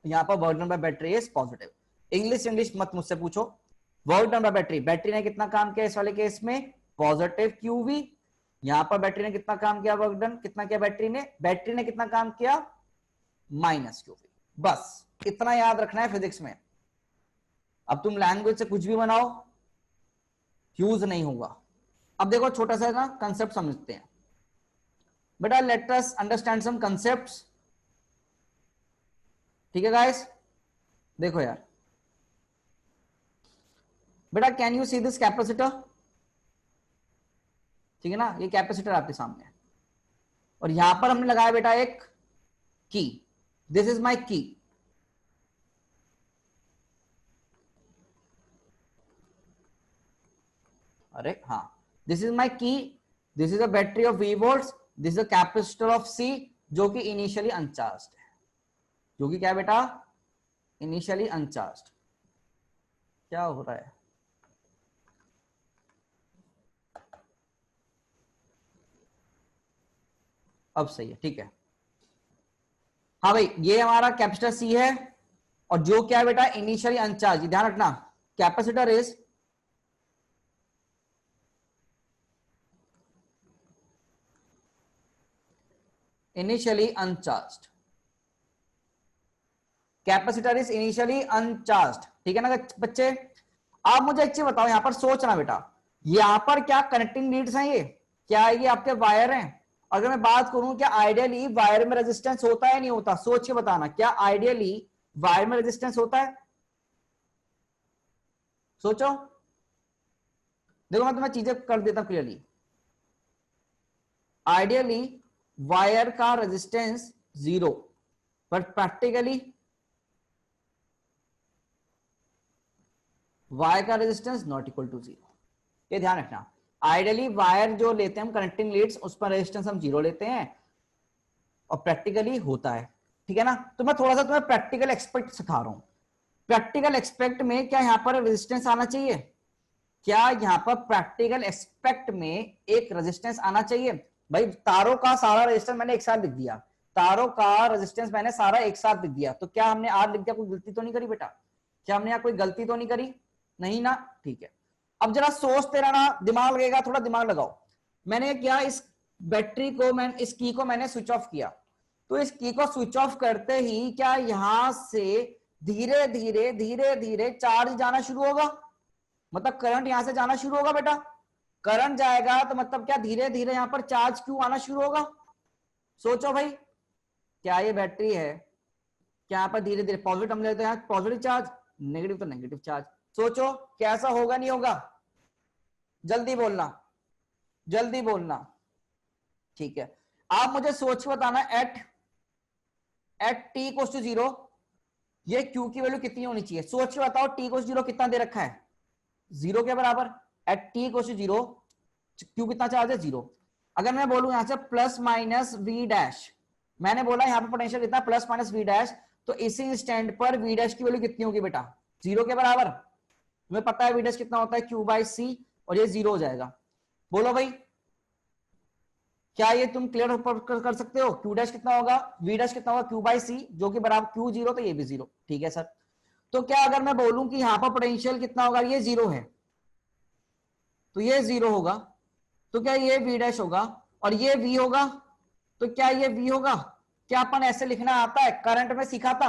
यहाँ पर work done by battery is positive. English मत मुझसे पूछो। Work done by battery, battery ने कितना काम किया इस वाले केस में, पॉजिटिव क्यूवी। यहां पर बैटरी ने कितना काम किया, वर्क डन कितना किया बैटरी ने कितना काम किया, माइनस क्यूवी। बस इतना याद रखना है फिजिक्स में। अब तुम लैंग्वेज से कुछ भी बनाओ, यूज नहीं होगा। अब देखो छोटा सा ना कंसेप्ट समझते हैं बेटा, let us understand some concepts, ठीक है गाइस। देखो यार बेटा, can you see this capacitor, ठीक है ना, ये कैपेसिटर आपके सामने है, और यहां पर हमने लगाया बेटा एक की, दिस इज माई की। अरे हाँ, this is my key, this is a battery of V volts, this is a capacitor of C, जो कि इनिशियली अनचार्ज्ड है, जो कि क्या बेटा, इनिशियली अनचार्ज्ड। क्या हो रहा है, अब सही है, ठीक है। हाँ भाई, ये हमारा कैपेसिटर सी है, और जो क्या है बेटा, इनिशियली अनचार्ज। ध्यान रखना, capacitor is initially uncharged, capacitor is initially uncharged, ठीक है ना बच्चे। आप मुझे एक चीज बताओ, यहां पर सोचना बेटा, यहां पर क्या कनेक्टिंग लीड्स हैं, ये क्या ये आपके वायर हैं। अगर मैं बात करूं, क्या आइडियली वायर में रेजिस्टेंस होता है नहीं होता, सोच के बताना, क्या आइडियली वायर में रेजिस्टेंस होता है, सोचो। देखो मैं तुम्हें चीजें कर देता हूं क्लियरली। आइडियली वायर का रेजिस्टेंस 0, बट प्रैक्टिकली वायर का रेजिस्टेंस नॉट इक्वल टू 0। ये ध्यान रखना, आइडियली वायर जो लेते हैं हम कनेक्टिंग लीड्स, उस पर रेजिस्टेंस हम 0 लेते हैं, और प्रैक्टिकली होता है, ठीक है ना। तो मैं थोड़ा सा तुम्हें प्रैक्टिकल एक्सपेक्ट सिखा रहा हूं। प्रैक्टिकल एक्सपेक्ट में क्या यहां पर रेजिस्टेंस आना चाहिए, क्या यहां पर प्रैक्टिकल एक्सपेक्ट में एक रेजिस्टेंस आना चाहिए। भाई तारों का सारा रेजिस्टेंस मैंने एक साथ लिख दिया, तारों का रेजिस्टेंस मैंने सारा एक साथ लिख दिया, तो क्या हमने आर लिख दिया, कोई गलती तो नहीं करी बेटा, क्या हमने यहाँ कोई गलती तो नहीं करी, नहीं ना, ठीक है। अब जरा सोचते रहना, दिमाग लगेगा, थोड़ा दिमाग लगाओ। मैंने क्या, इस बैटरी को, मैं इस की को मैंने स्विच ऑफ किया, तो इस की को स्विच ऑफ करते ही क्या यहां से धीरे धीरे धीरे धीरे चार्ज जाना शुरू होगा, मतलब करंट यहां से जाना शुरू होगा बेटा। करंट जाएगा तो मतलब क्या धीरे धीरे यहां पर चार्ज क्यों आना शुरू होगा, सोचो भाई। क्या ये बैटरी है, क्या यहां पर धीरे धीरे पॉजिटिव, हम लेते हैं पॉजिटिव चार्ज, नेगेटिव तो नेगेटिव चार्ज, सोचो कैसा होगा, नहीं होगा, जल्दी बोलना, जल्दी बोलना, ठीक है। आप मुझे सोच के बताना, एट टी इक्वल्स टू 0 ये क्यू की वैल्यू कितनी होनी चाहिए, सोच के बताओ। टी इक्वल्स टू 0 कितना दे रखा है, 0 के बराबर। At T equals to 0 Q कितना चार्ज है, 0। अगर मैं बोलूं यहां से प्लस माइनस वी डैश, मैंने बोला यहां पर पोटेंशियल कितना, प्लस माइनस वी डैश, तो इसी स्टैंड पर वी डैश की वैल्यू कितनी होगी बेटा, 0 के बराबर। तुम्हें पता है वी डैश कितना होता है, क्यू बाई सी, और ये 0 हो जाएगा। बोलो भाई, क्या ये तुम क्लियर कर सकते हो, क्यू डैश कितना होगा, वी डैश कितना होगा, क्यू बाई सी, जो कि बराबर क्यू 0, तो ये भी 0, ठीक है सर। तो क्या अगर मैं बोलूं कि यहां पर पोटेंशियल कितना होगा, ये 0 है, तो ये 0 होगा, तो क्या ये वी डैश होगा, और ये वी होगा, तो क्या ये वी होगा। क्या अपन ऐसे लिखना आता है, करंट में सीखा था,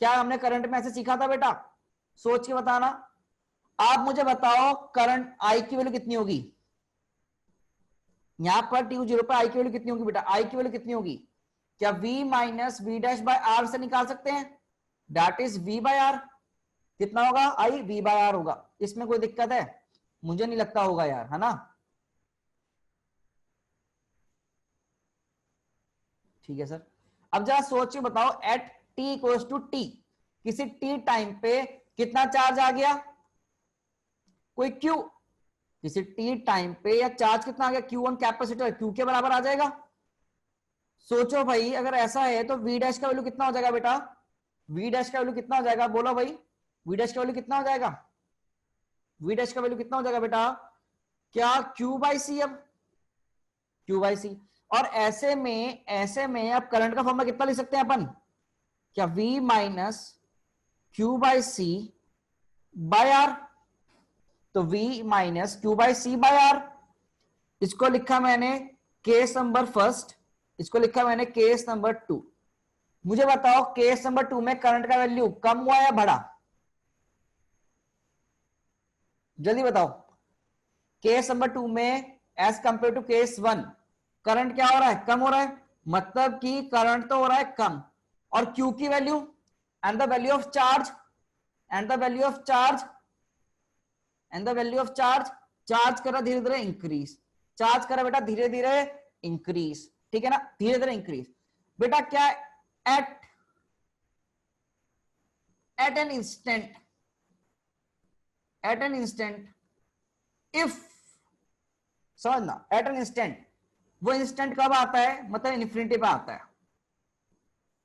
क्या हमने करंट में ऐसे सीखा था बेटा, सोच के बताना। आप मुझे बताओ करंट आई की वैल्यू कितनी होगी, यहां पर टी 0 पर आई की वैल्यू कितनी होगी बेटा, आई की वैल्यू कितनी होगी, क्या v minus V dash by R से निकाल सकते हैं, that is v by R. कितना होगा, आई v बाय आर होगा। इसमें कोई दिक्कत है, मुझे नहीं लगता होगा यार, है ना। ठीक है सर। अब जरा सोच के बताओ, at T equals to T, किसी टी टाइम पे कितना चार्ज आ गया, कोई क्यू, किसी टी टाइम पे या चार्ज कितना आ गया, क्यू ऑन कैपेसिटर, क्यू के बराबर आ जाएगा। सोचो भाई, अगर ऐसा है तो वी डैश का वैल्यू कितना हो जाएगा बेटा, वी डैश का वैल्यू कितना हो जाएगा, बोलो भाई, वी डैश का वैल्यू कितना हो जाएगा, वी डैश का वैल्यू कितना हो जाएगा बेटा, क्या क्यू बाई सी, अब क्यू बाई सी। और ऐसे में अब करंट का फॉर्मूला कितना लिख सकते हैं अपन, क्या v minus Q by C by R, तो v minus Q by C by R, इसको लिखा मैंने केस नंबर फर्स्ट, इसको लिखा मैंने केस नंबर 2। मुझे बताओ केस नंबर 2 में करंट का वैल्यू कम हुआ या बढ़ा, जल्दी बताओ। केस नंबर 2 में as compare to case 1 current क्या हो रहा है, कम हो रहा है, मतलब कि करंट तो हो रहा है कम, और Q की value and the value of charge, and the value of charge, and the value of charge, charge करा धीरे धीरे इंक्रीज, चार्ज करा बेटा धीरे धीरे इंक्रीज, ठीक है ना, धीरे धीरे इंक्रीज। बेटा क्या, at an instant, at an instant if, समझना, एट एन इंस्टेंट, वो इंस्टेंट कब आता है, मतलब इन्फिनिटी पे आता है,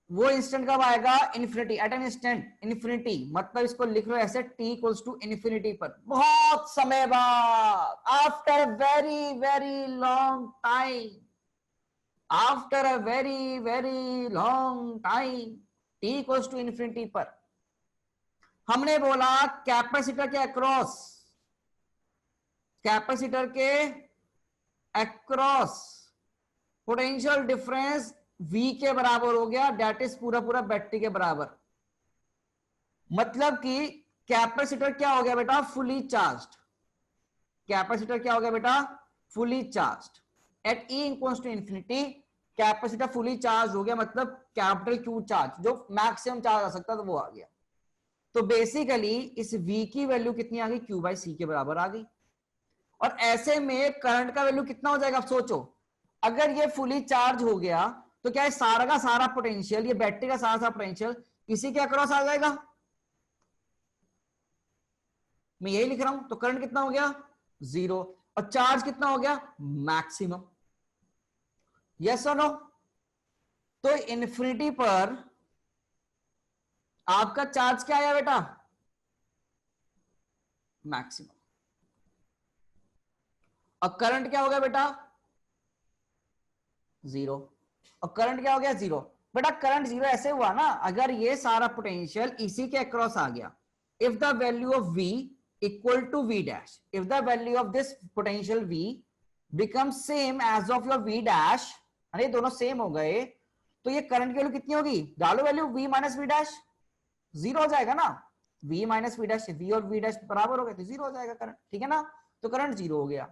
वो इंस्टेंट कब आएगा, infinity, at an instant infinity, मतलब इसको लिख लो ऐसे t इक्वल्स टू इन्फिनिटी पर, बहुत समय बाद, after very very long time, after a very very long time, t equals to infinity पर हमने बोला कैपेसिटर के अक्रॉस, कैपेसिटर के अक्रॉस पोटेंशियल डिफरेंस V के बराबर हो गया, डेट इज पूरा पूरा बैटरी के बराबर, मतलब कि कैपेसिटर क्या हो गया बेटा, फुली चार्ज्ड, कैपेसिटर क्या हो गया बेटा, fully charged, at E equals to infinity capacitor fully charge हो गया, मतलब कैपिटल Q चार्ज, जो मैक्सिमम चार्ज आ सकता था वो आ गया। तो बेसिकली इस V की वैल्यू कितनी आ गई, Q बाई सी के बराबर आ गई। और ऐसे में करंट का वैल्यू कितना हो जाएगा, आप सोचो, अगर ये फुली चार्ज हो गया तो क्या है, सारा का सारा पोटेंशियल, ये बैटरी का सारा सारा पोटेंशियल इसी के अक्रॉस आ जाएगा, मैं यही लिख रहा हूं, तो करंट कितना हो गया, 0, और चार्ज कितना हो गया, मैक्सिमम, यस और नो। तो इन्फिनिटी पर आपका चार्ज क्या आया बेटा, मैक्सिमम, और करंट क्या हो गया बेटा, 0, और करंट क्या हो गया, 0। बेटा करंट 0 ऐसे हुआ ना, अगर ये सारा पोटेंशियल इसी के अक्रॉस आ गया, if the value of V equal to V dash, if the value of this potential V become same as of your V dash, अरे दोनों सेम हो गए, तो ये करंट की वैल्यू कितनी होगी, डालो value V minus V dash, 0 हो जाएगा ना, V minus V dash, V और V डैश बराबर हो गए तो 0 हो जाएगा करंट, ठीक है ना, तो करंट 0 हो गया।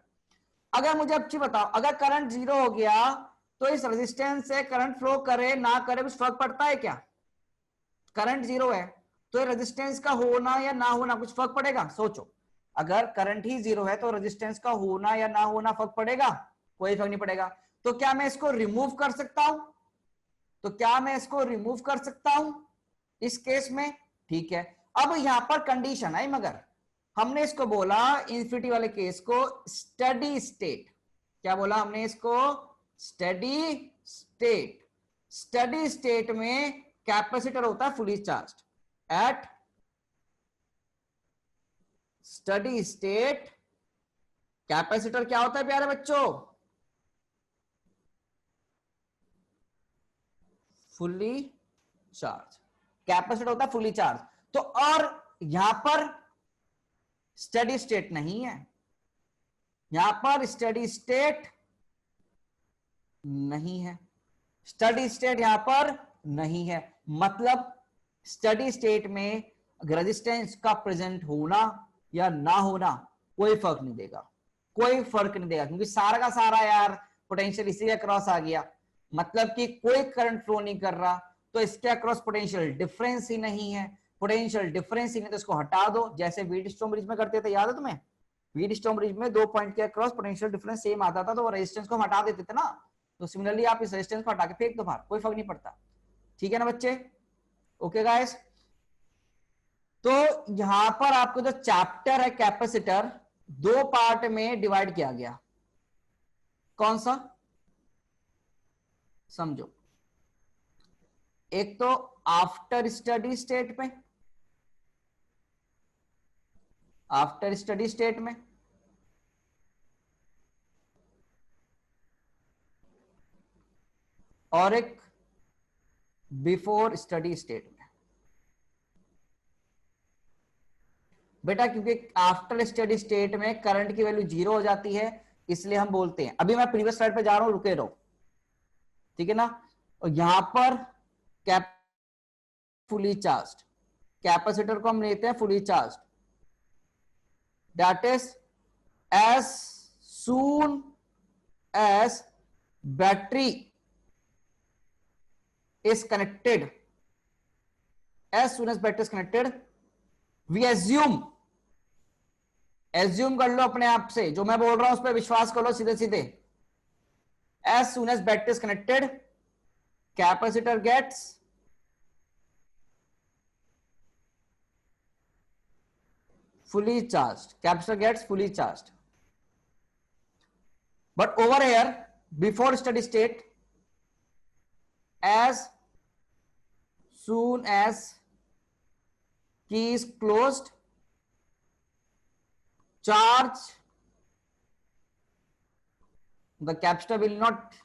अगर मुझे अच्छी बताओ, अगर करंट 0 हो गया तो इस रेजिस्टेंस से करंट फ्लो करे ना करे कुछ फर्क पड़ता है क्या, करंट 0 है तो रेजिस्टेंस का होना या ना होना कुछ फर्क पड़ेगा, सोचो, अगर करंट ही 0 है तो रेजिस्टेंस का होना या ना होना फर्क पड़ेगा, कोई फर्क नहीं पड़ेगा। तो क्या मैं इसको रिमूव कर सकता हूं, तो क्या मैं इसको रिमूव कर सकता हूं इस केस में, ठीक है। अब यहां पर कंडीशन आई, मगर हमने इसको बोला इंफिनिटी वाले केस को स्टेडी स्टेट, क्या बोला हमने इसको, स्टेडी स्टेट, स्टेडी स्टेट में कैपेसिटर होता है fully charged, at steady state capacitor क्या होता है प्यारे बच्चों, फुली चार्ज, कैपेसिटर होता है फुली चार्ज। तो और यहां पर स्टेडी स्टेट नहीं है, यहां पर स्टेडी स्टेट नहीं है, स्टेडी स्टेट यहां पर नहीं है, मतलब स्टेडी स्टेट में रेजिस्टेंस का प्रेजेंट होना या ना होना कोई फर्क नहीं देगा, कोई फर्क नहीं देगा, क्योंकि सारा का सारा यार पोटेंशियल इसी के अक्रॉस आ गया, मतलब कि कोई करंट फ्लो नहीं कर रहा, तो इसके अक्रॉस पोटेंशियल डिफरेंस ही नहीं है, पोटेंशियल डिफरेंस ही नहीं तो इसको हटा दो, जैसे व्हीटस्टोन ब्रिज में करते थे, याद है तुम्हें, व्हीटस्टोन ब्रिज में 2 पॉइंट के अक्रॉस पोटेंशियल डिफरेंस सेम आता था तो वो रेजिस्टेंस को हटा देते थे ना, तो सिमिलरली आप इस रेजिस्टेंस को हटा के फेंक दो बाहर, कोई फर्क नहीं पड़ता। ठीक है ना बच्चे? ओके गाइस, तो यहां पर आपको जो चैप्टर है कैपेसिटर, दो पार्ट में डिवाइड किया गया। कौन सा? समझो, एक तो आफ्टर स्टडी स्टेट में, आफ्टर स्टडी स्टेट में, और एक बिफोर स्टडी स्टेट में। बेटा क्योंकि आफ्टर स्टडी स्टेट में करंट की वैल्यू 0 हो जाती है, इसलिए हम बोलते हैं, अभी मैं प्रीवियस स्लाइड पे जा रहा हूं, रुके रहो, ठीक है ना। और यहां पर कैप फुली चार्ज्ड, कैपेसिटर को हम लेते हैं fully charged, that is as soon as battery is connected, as soon as battery is connected, we assume कर लो अपने आप से, जो मैं बोल रहा हूं उस पर विश्वास कर लो सीधे सीधे। as soon as battery is connected, capacitor gets fully charged, capacitor gets fully charged. But over here, before steady state, as soon as key is closed, charge, the capacitor will not,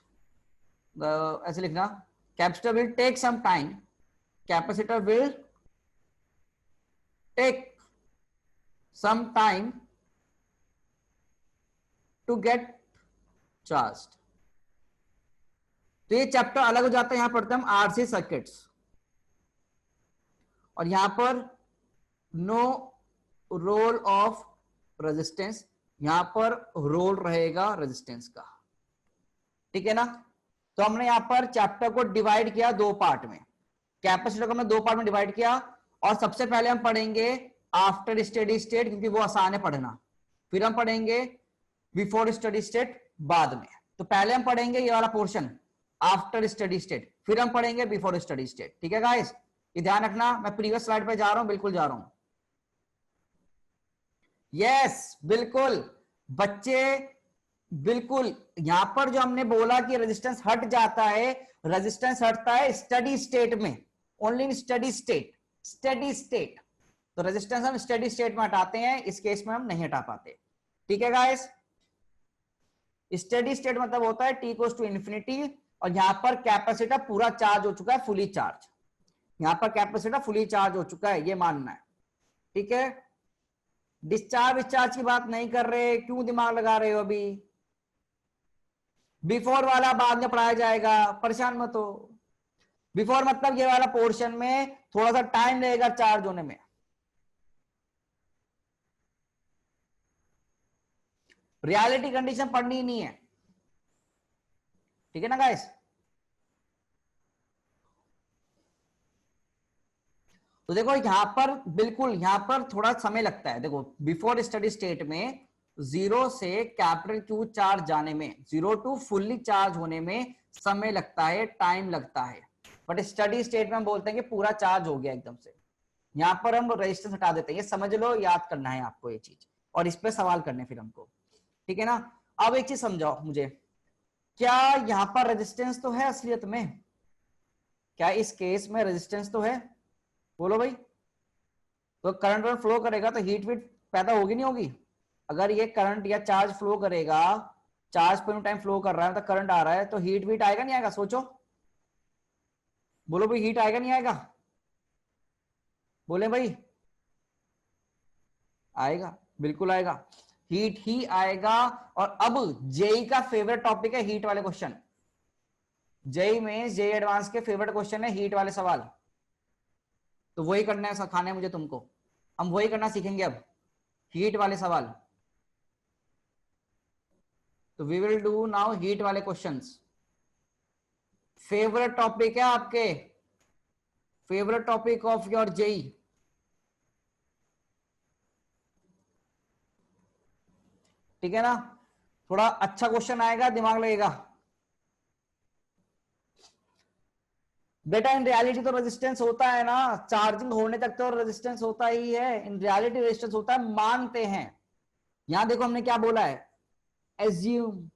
ऐसे लिखना, capacitor will take some time, capacitor will take some time to get charged. तो ये chapter अलग हो जाता है, यहां पढ़ते हैं हम आरसी सर्किट्स, और यहां पर नो रोल ऑफ रेजिस्टेंस, यहां पर रोल रहेगा रेजिस्टेंस का। ठीक है ना। तो हमने यहां पर चैप्टर को डिवाइड किया दो पार्ट में, कैपेसिटर को हमने दो पार्ट में डिवाइड किया, और सबसे पहले हम पढ़ेंगे आफ्टर स्टेडी स्टेट, क्योंकि वो आसान है पढ़ना, फिर हम पढ़ेंगे बिफोर स्टेडी स्टेट बाद में। तो पहले हम पढ़ेंगे ये वाला पोर्शन आफ्टर स्टडी स्टेट, फिर हम पढ़ेंगे बिफोर स्टडी स्टेट। ठीक है गाइस, ये ध्यान रखना, मैं प्रीवियस स्लाइड पे जा रहा हूं, बिल्कुल जा रहा हूं। यस बिल्कुल बच्चे, बिल्कुल यहां पर जो हमने बोला कि रेजिस्टेंस हट जाता है, रेजिस्टेंस हटता है स्टडी स्टेट में, only in steady state, steady state. तो रेजिस्टेंस हम स्टडी स्टेट में हटाते हैं, इस केस में हम नहीं हटा पाते। ठीक है गाइस, स्टडी स्टेट मतलब होता है टी इक्वल्स टू इन्फिनिटी, और यहां पर कैपेसिटर पूरा चार्ज हो चुका है, फुली चार्ज, यहां पर कैपेसिटर फुली चार्ज हो चुका है, ये मानना है। ठीक है, डिस्चार्ज विस्चार्ज की बात नहीं कर रहे, क्यों दिमाग लगा रहे हो अभी, बिफोर वाला बाद में पढ़ाया जाएगा, परेशान मत हो। बिफोर मतलब ये वाला पोर्शन में थोड़ा सा टाइम लगेगा चार्ज होने में, रियलिटी कंडीशन पढ़नी ही नहीं है। ठीक है ना गाइस, तो देखो यहां पर बिल्कुल, यहां पर थोड़ा समय लगता है। देखो बिफोर स्टडी स्टेट में 0 से कैपिटल क्यू चार्ज जाने में, 0 टू फुल्ली चार्ज होने में समय लगता है, टाइम लगता है, बट स्टडी स्टेट में हम बोलते हैं कि पूरा चार्ज हो गया एकदम से। यहां पर हम रेजिस्टेंस हटा देते हैं, ये समझ लो, याद करना है आपको ये चीज, और इस पे सवाल करने फिर हमको। ठीक है ना। अब एक चीज समझाओ मुझे, क्या यहां पर रेजिस्टेंस तो है असलियत में, क्या इस केस में रेजिस्टेंस तो है, बोलो भाई। तो करंट फ्लो करेगा तो हीट वीट पैदा होगी नहीं होगी। अगर ये करंट या चार्ज फ्लो करेगा, चार्ज पर टाइम फ्लो कर रहा है, तो करंट आ रहा है, तो हीट वीट आएगा नहीं आएगा, सोचो, बोलो भाई, हीट आएगा नहीं आएगा, बोले भाई, आएगा, बिल्कुल आएगा, हीट ही आएगा। और अब जेई का फेवरेट टॉपिक है हीट वाले क्वेश्चन, जेई में, जेई एडवांस के फेवरेट क्वेश्चन है हीट वाले सवाल, तो वही करना है, सिखाना है मुझे तुमको, हम वही करना सीखेंगे अब, हीट वाले सवाल। तो we will do now heat वाले क्वेश्चंस। फेवरेट टॉपिक है आपके, favourite topic of your JEE. ठीक है ना, थोड़ा अच्छा क्वेश्चन आएगा, दिमाग लगेगा। बेटा इन रियलिटी तो रेजिस्टेंस होता है ना, चार्जिंग होने तक तो रेजिस्टेंस होता ही है, इन रियलिटी रेजिस्टेंस होता है, मानते हैं। यहां देखो हमने क्या बोला है, एज्यूम,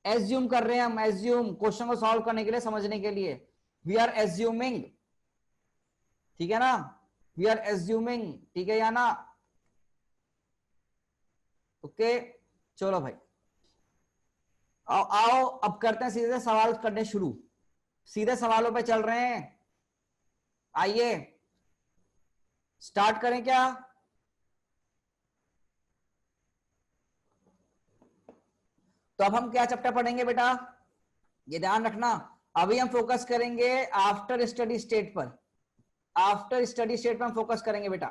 एज्यूम कर रहे हैं हम, एज्यूम क्वेश्चन को सॉल्व करने के लिए, समझने के लिए, वी आर एज्यूमिंग, ठीक है ना, वी आर एज्यूमिंग, ठीक है या ना, ओके। चलो भाई आओ आओ अब करते हैं सीधे सवाल करने शुरू, सीधे सवालों पे चल रहे हैं, आइए स्टार्ट करें क्या। तो अब हम क्या चैप्टर पढ़ेंगे बेटा, ये ध्यान रखना, अभी हम फोकस करेंगे आफ्टर स्टडी स्टेट पर, आफ्टर स्टडी स्टेट पर हम फोकस करेंगे बेटा,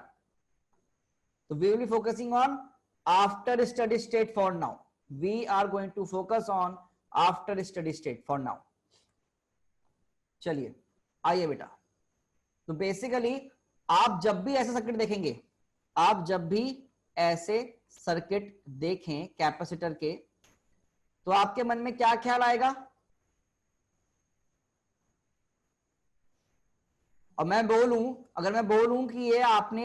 तो we will be focusing on after study state for now, we are going to focus on after study state for now. चलिए आइए बेटा, तो बेसिकली आप जब भी ऐसे सर्किट देखेंगे, आप जब भी ऐसे सर्किट देखें कैपेसिटर के, तो आपके मन में क्या ख्याल आएगा, और मैं बोलूं, अगर मैं बोलूं कि ये आपने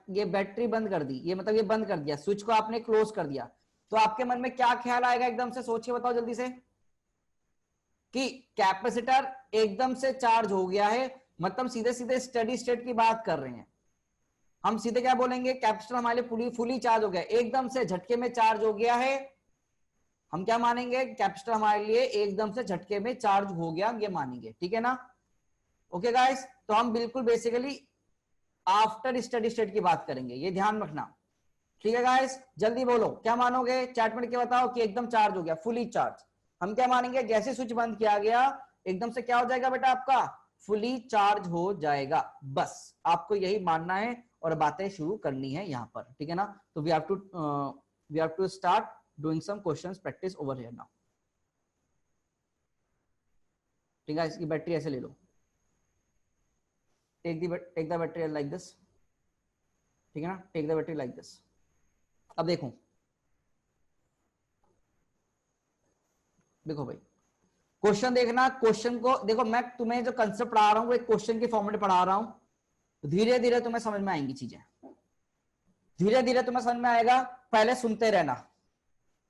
ये बैटरी बंद कर दी, ये मतलब ये बंद कर दिया, स्विच को आपने क्लोज कर दिया, तो आपके मन में क्या ख्याल आएगा, एकदम से सोच के बताओ जल्दी से, कि कैपेसिटर एकदम से चार्ज हो गया है, मतलब सीधे सीधे स्टडी स्टेट की बात कर रहे हैं हम, सीधे क्या बोलेंगे, कैपेसिटर हमारे लिए फुली चार्ज हो गया, एकदम से झटके में चार्ज हो गया है, हम क्या मानेंगे, कैपेसिटर हमारे लिए एकदम से झटके में चार्ज हो गया, ये मानेंगे, ठीक है ना। ओके गाइस, तो हम बिल्कुल बेसिकली आफ्टर स्टडी स्टेट की बात करेंगे, ये ध्यान रखना, ठीक है गाइस, जल्दी बोलो क्या मानोगे, चैट में क्या बताओ कि एकदम चार्ज हो गया, फुली चार्ज, हम क्या मानेंगे, जैसे स्विच बंद किया गया एकदम से क्या हो जाएगा बेटा, आपका फुली चार्ज हो जाएगा, बस आपको यही मानना है और बातें शुरू करनी है यहां पर, ठीक है ना। तो we have to start doing some questions practice over here now, ठीक है। इसकी बैटरी ऐसे ले लो, take the battery like this, ठीक है ना, take the battery like this. अब देखो, देखो भाई क्वेश्चन देखना, क्वेश्चन को देखो, मैं तुम्हें जो कंसेप्ट पढ़ा रहा हूं वो एक क्वेश्चन के फॉर्म में पढ़ा रहा हूं, धीरे धीरे तुम्हें समझ में आएंगी चीजें, धीरे धीरे तुम्हें समझ में आएगा, पहले सुनते रहना,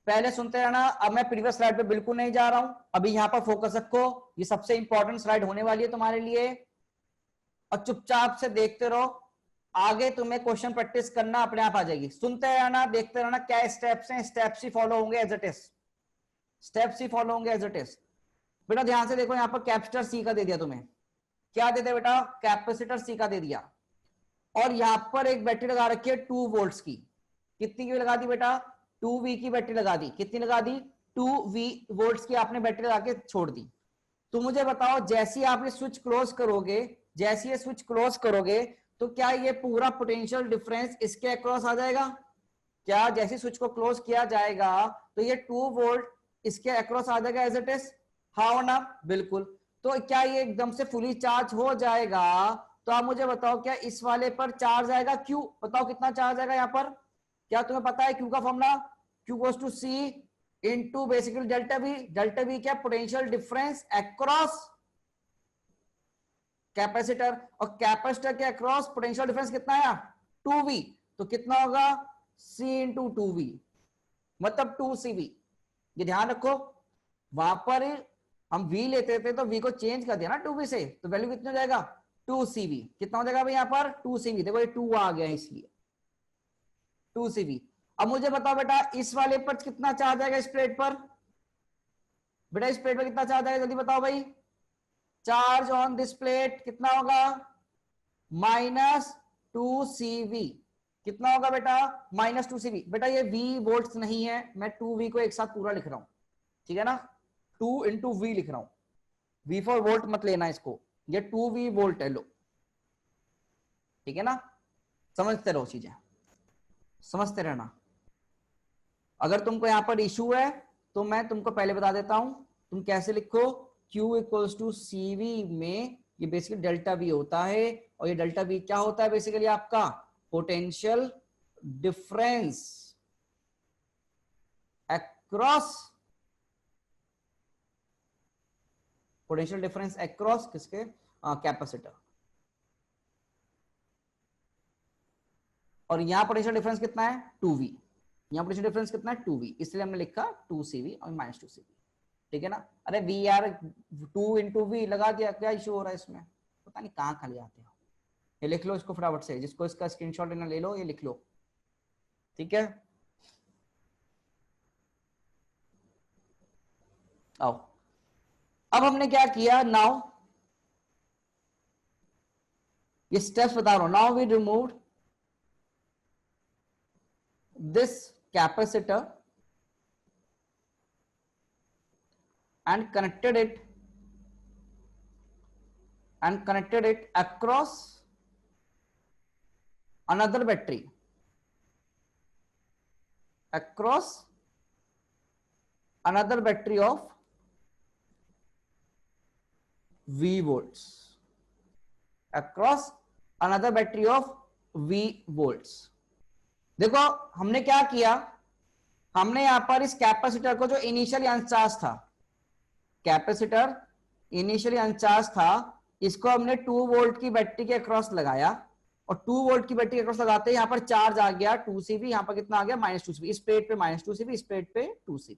पहले सुनते रहना। अब मैं प्रीवियस स्लाइड पे बिल्कुल नहीं जा रहा हूं, अभी यहां पर फोकस रखो, ये सबसे इंपॉर्टेंट स्लाइड होने वाली है तुम्हारे लिए, और चुपचाप से देखते रहो, आगे तुम्हें क्वेश्चन प्रैक्टिस करना अपने आप आ जाएगी, सुनते रहना, देखते रहना, क्या स्टेप्स हैं, स्टेप्स ही फॉलो होंगे एज इट इज, स्टेप्स ही फॉलो होंगे एज इट इज। बेटा ध्यान से देखो, यहां पर कैपेसिटर सी का दे दिया तुम्हें, क्या दे दिया बेटा, कैपेसिटर सी का दे दिया, और यहां पर एक बैटरी लगा रखी है 2 वोल्ट्स की, कितनी की लगा दी बेटा, 2V की बैटरी लगा दी, कितनी लगा दी, 2V वोल्ट्स की आपने बैटरी लगा के छोड़ दी। तो मुझे बताओ, जैसे ही आप ये स्विच क्लोज करोगे, जैसे ये स्विच क्लोज करोगे, तो क्या ये पूरा पोटेंशियल डिफरेंस इसके अक्रॉस आ जाएगा, क्या जैसे स्विच को क्लोज किया जाएगा तो ये 2 वोल्ट इसके अक्रॉस आ जाएगा एज इट इज, हाँ ना, बिल्कुल। तो क्या ये एकदम से फुली चार्ज हो जाएगा, तो आप मुझे बताओ क्या इस वाले पर चार्ज आएगा, क्यू बताओ कितना चार्ज आएगा यहाँ पर, क्या तुम्हें पता है क्यू का formula, Q goes to C into basically delta V, delta V क्या, पोटेंशियल डिफरेंस अक्रॉस कैपेसिटर, और कैपेसिटर के अक्रॉस पोटेंशियल डिफरेंस कितना आया, 2V, तो कितना होगा C इंटू 2V, मतलब 2CV, ये ध्यान रखो, वहां पर हम V लेते थे तो V को चेंज कर दिया ना 2V से, तो वैल्यू कितना हो जाएगा 2CV, कितना हो जाएगा भाई यहाँ पर 2CV, देखो ये 2 आ गया है इसलिए 2CV। अब मुझे बताओ बेटा इस वाले पर कितना चार्ज आएगा, इस प्लेट पर, बेटा इस प्लेट पर कितना चार्ज आएगा जल्दी बताओ भाई, चार्ज ऑन दिस प्लेट कितना होगा, -2CV, कितना होगा बेटा -2CV, बेटा ये V वोल्ट्स नहीं है, मैं 2V को एक साथ पूरा लिख रहा हूं, ठीक है ना, 2 इंटू V लिख रहा हूं, V फॉर वोल्ट मत लेना इसको, ये 2V वोल्ट है, लो ठीक है ना, समझते रहो चीजें, समझते रहना। अगर तुमको यहां पर इशू है तो मैं तुमको पहले बता देता हूं, तुम कैसे लिखो, Q इक्वल्स टू CV में ये बेसिकली डेल्टा V होता है, और ये डेल्टा V क्या होता है बेसिकली आपका potential difference across, potential difference across किसके कैपेसिटर, और यहां पोटेंशियल डिफरेंस कितना है 2v, यहां पोटेंशियल डिफरेंस कितना है 2v, इसलिए हमने लिखा 2cv और -2cv, ठीक है ना। अरे वी यार 2 इंटू वी लगा दिया, क्या इशू हो रहा है इसमें, पता नहीं कहां खाली आते हो। ये लिख लो इसको फटाफट से, जिसको इसका स्क्रीनशॉट लेना ले लो, ये लिख लो, ठीक है। आओ अब हमने क्या किया, नाउ ये स्टेप्स बता रहा हूं, now we removed this capacitor and connected it across another battery, of V volts, across another battery of V volts। देखो हमने क्या किया, हमने यहां पर इस कैपेसिटर को जो इनिशियली अनचार्ज था, कैपेसिटर इनिशियली अनचार्ज था, इसको हमने 2 वोल्ट की बैटरी के अक्रॉस लगाया, और 2 वोल्ट की बैटरी के अक्रॉस लगाते ही यहां पर चार्ज आ गया 2cv, यहां पर कितना आ गया -2cv, इस प्लेट पे -2cv, इस प्लेट पे 2cv,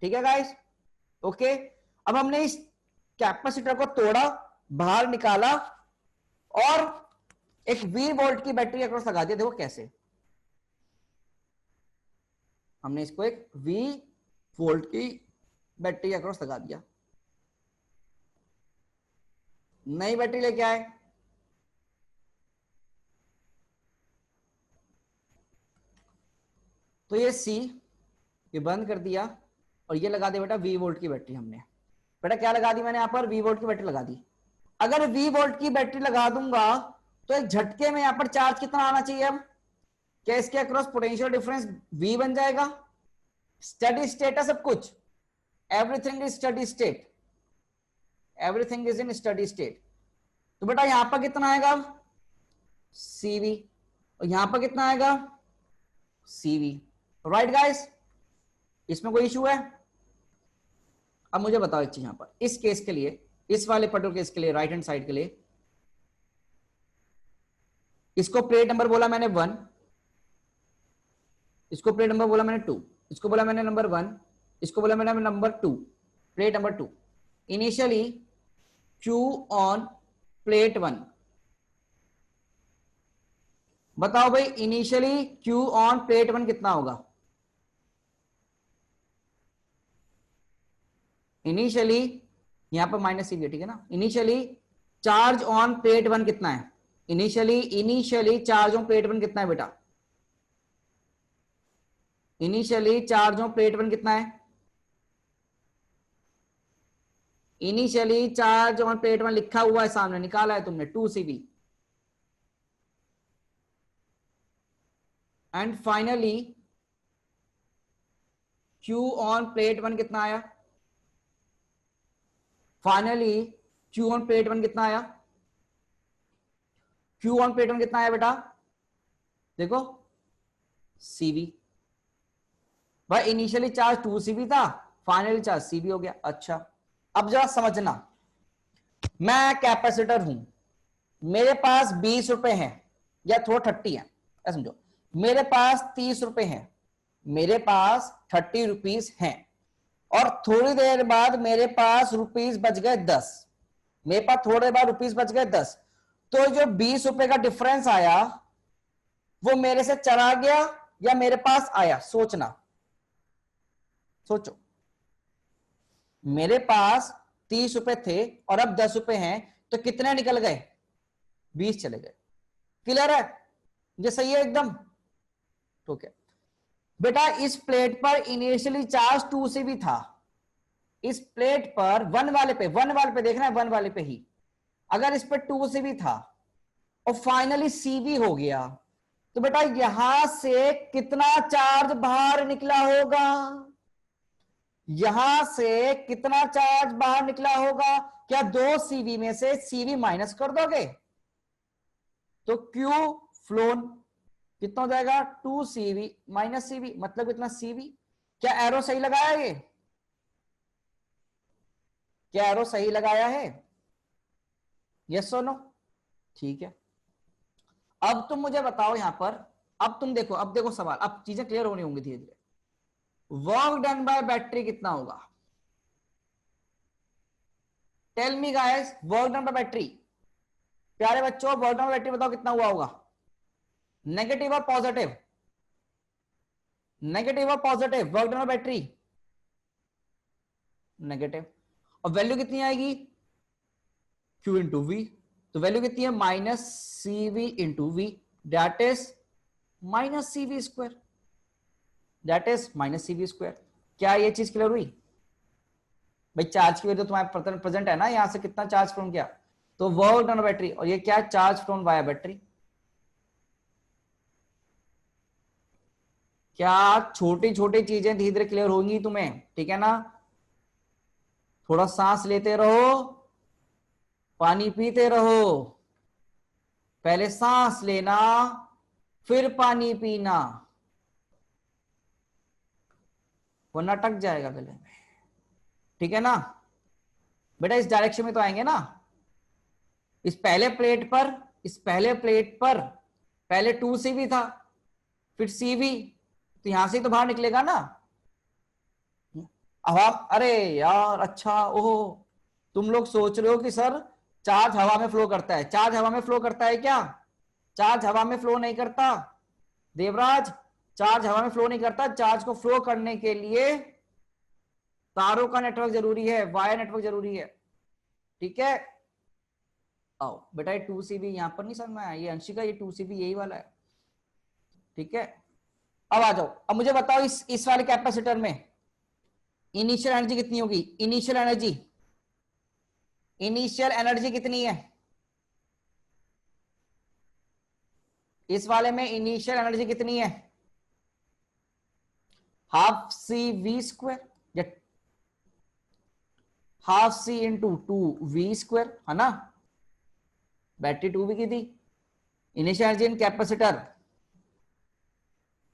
ठीक है गाइस, ओके। अब हमने इस कैपेसिटर को तोड़ा, बाहर निकाला और एक V वोल्ट की बैटरी के अक्रॉस लगा दिया। देखो कैसे, हमने इसको एक V वोल्ट की बैटरी के अक्रॉस लगा दिया, नई बैटरी लेके आए, तो ये C ये बंद कर दिया और ये लगा दिया बेटा V वोल्ट की बैटरी। हमने बेटा क्या लगा दी, मैंने यहां पर V वोल्ट की बैटरी लगा दी। अगर V वोल्ट की बैटरी लगा दूंगा तो एक झटके में यहां पर चार्ज कितना आना चाहिए, अब क्या इसके अक्रॉस पोटेंशियल डिफरेंस V बन जाएगा, स्टडी स्टेट है सब कुछ, everything is steady state, everything is in steady state. तो बेटा यहां पर कितना आएगा CV, और यहां पर कितना आएगा CV, राइट गाइस, इसमें कोई इशू है। अब मुझे बताओ एक चीज, यहां पर इस केस के लिए, इस वाले पर्टिकुलर केस के लिए, राइट हैंड साइड के लिए, इसको प्लेट नंबर बोला मैंने 1, इसको प्लेट नंबर बोला मैंने 2, इसको बोला मैंने नंबर 1, इसको बोला मैंने number 2, plate number 2। Initially Q on plate 1, बताओ भाई इनिशियली Q ऑन प्लेट 1 कितना होगा, इनिशियली यहां पर -CV है, ठीक है ना। इनिशियली चार्ज ऑन प्लेट 1 कितना है, इनिशियली चार्ज ऑन प्लेट 1 कितना है बेटा, इनिशियली चार्ज ऑन प्लेट 1 कितना है, इनिशियली चार्ज ऑन प्लेट 1 लिखा हुआ है सामने, निकाला है तुमने 2cv, and finally Q on plate 1 कितना आया, फाइनली Q ऑन प्लेट 1 कितना आया, Q ऑन प्लेट 1 कितना आया बेटा, देखो CV, भाई इनिशियली चार्ज 2cv था, फाइनली चार्ज CV हो गया। अच्छा अब जरा समझना, मैं कैपेसिटर हूं, मेरे पास 20 रुपए हैं या थोड़ा 30 है, समझो मेरे पास 30 रुपए हैं, मेरे पास 30 रुपीज हैं, और थोड़ी देर बाद मेरे पास रुपीज बच गए 10, मेरे पास थोड़ी देर बाद रुपीज बच गए 10, तो जो 20 रुपए का डिफरेंस आया वो मेरे से चला गया या मेरे पास आया, सोचना, सोचो, मेरे पास 30 रुपए थे और अब 10 रुपए हैं, तो कितने निकल गए, 20 चले गए। क्लियर है, ये सही है एकदम, ठीक है बेटा। इस प्लेट पर इनिशियली चार्ज 2cv था, इस प्लेट पर 1 वाले पे देखना है, 1 वाले पे ही अगर इस पर 2cv था और फाइनली CV हो गया, तो बेटा यहां से कितना चार्ज बाहर निकला होगा, यहां से कितना चार्ज बाहर निकला होगा, क्या 2cv में से CV माइनस कर दोगे, तो Q फ्लोन कितना हो जाएगा 2cv माइनस CV, मतलब कितना CV, क्या एरो सही लगाया ये, क्या एरो सही लगाया है? यस और नो? ठीक है। अब तुम मुझे बताओ यहां पर, अब तुम देखो, अब देखो सवाल, अब चीजें क्लियर होनी होंगी धीरे धीरे। वर्क डन बाय बैटरी कितना होगा? Tell me guys, work done by battery. प्यारे बच्चों, वर्क डन बाय बैटरी बताओ कितना हुआ होगा? नेगेटिव और पॉजिटिव? नेगेटिव और positive work done by battery? Negative. और वैल्यू कितनी आएगी? Q into V. तो वैल्यू कितनी है? Minus C V into V, that is minus C V square, that is minus C V square. क्या ये चीज क्लियर हुई भाई? चार्ज की वैल्यू तो तुम्हारे प्रेजेंट है ना, यहां से कितना चार्ज फ्रॉम किया, तो वर्क डन बैटरी, और ये क्या? Charge from via battery. क्या छोटी छोटी चीजें धीरे धीरे क्लियर होंगी तुम्हें, ठीक है ना? थोड़ा सांस लेते रहो, पानी पीते रहो। पहले सांस लेना, फिर पानी पीना, वरना अटक जाएगा गले में, ठीक है ना? बेटा इस डायरेक्शन में तो आएंगे ना। इस पहले प्लेट पर, इस पहले प्लेट पर पहले 2CV था, फिर CV, तो यहां से तो बाहर निकलेगा ना हवा। अरे यार, अच्छा, ओहो, तुम लोग सोच रहे हो कि सर चार्ज हवा में फ्लो करता है। चार्ज हवा में फ्लो करता है क्या? चार्ज हवा में फ्लो नहीं करता देवराज, चार्ज हवा में फ्लो नहीं करता। चार्ज को फ्लो करने के लिए तारों का नेटवर्क जरूरी है, वायर नेटवर्क जरूरी है, ठीक है? आओ बेटा, ये 2CV यहां पर नहीं समझ में आया, ये अंशिका, ये 2CV यही वाला है, ठीक है? अब आ जाओ, अब मुझे बताओ इस वाले कैपेसिटर में इनिशियल एनर्जी कितनी होगी? इनिशियल एनर्जी, इनिशियल एनर्जी कितनी है इस वाले में? इनिशियल एनर्जी कितनी है? Half C V square, half C into 2V square, है ना? बैटरी 2V की थी, initial energy in capacitor.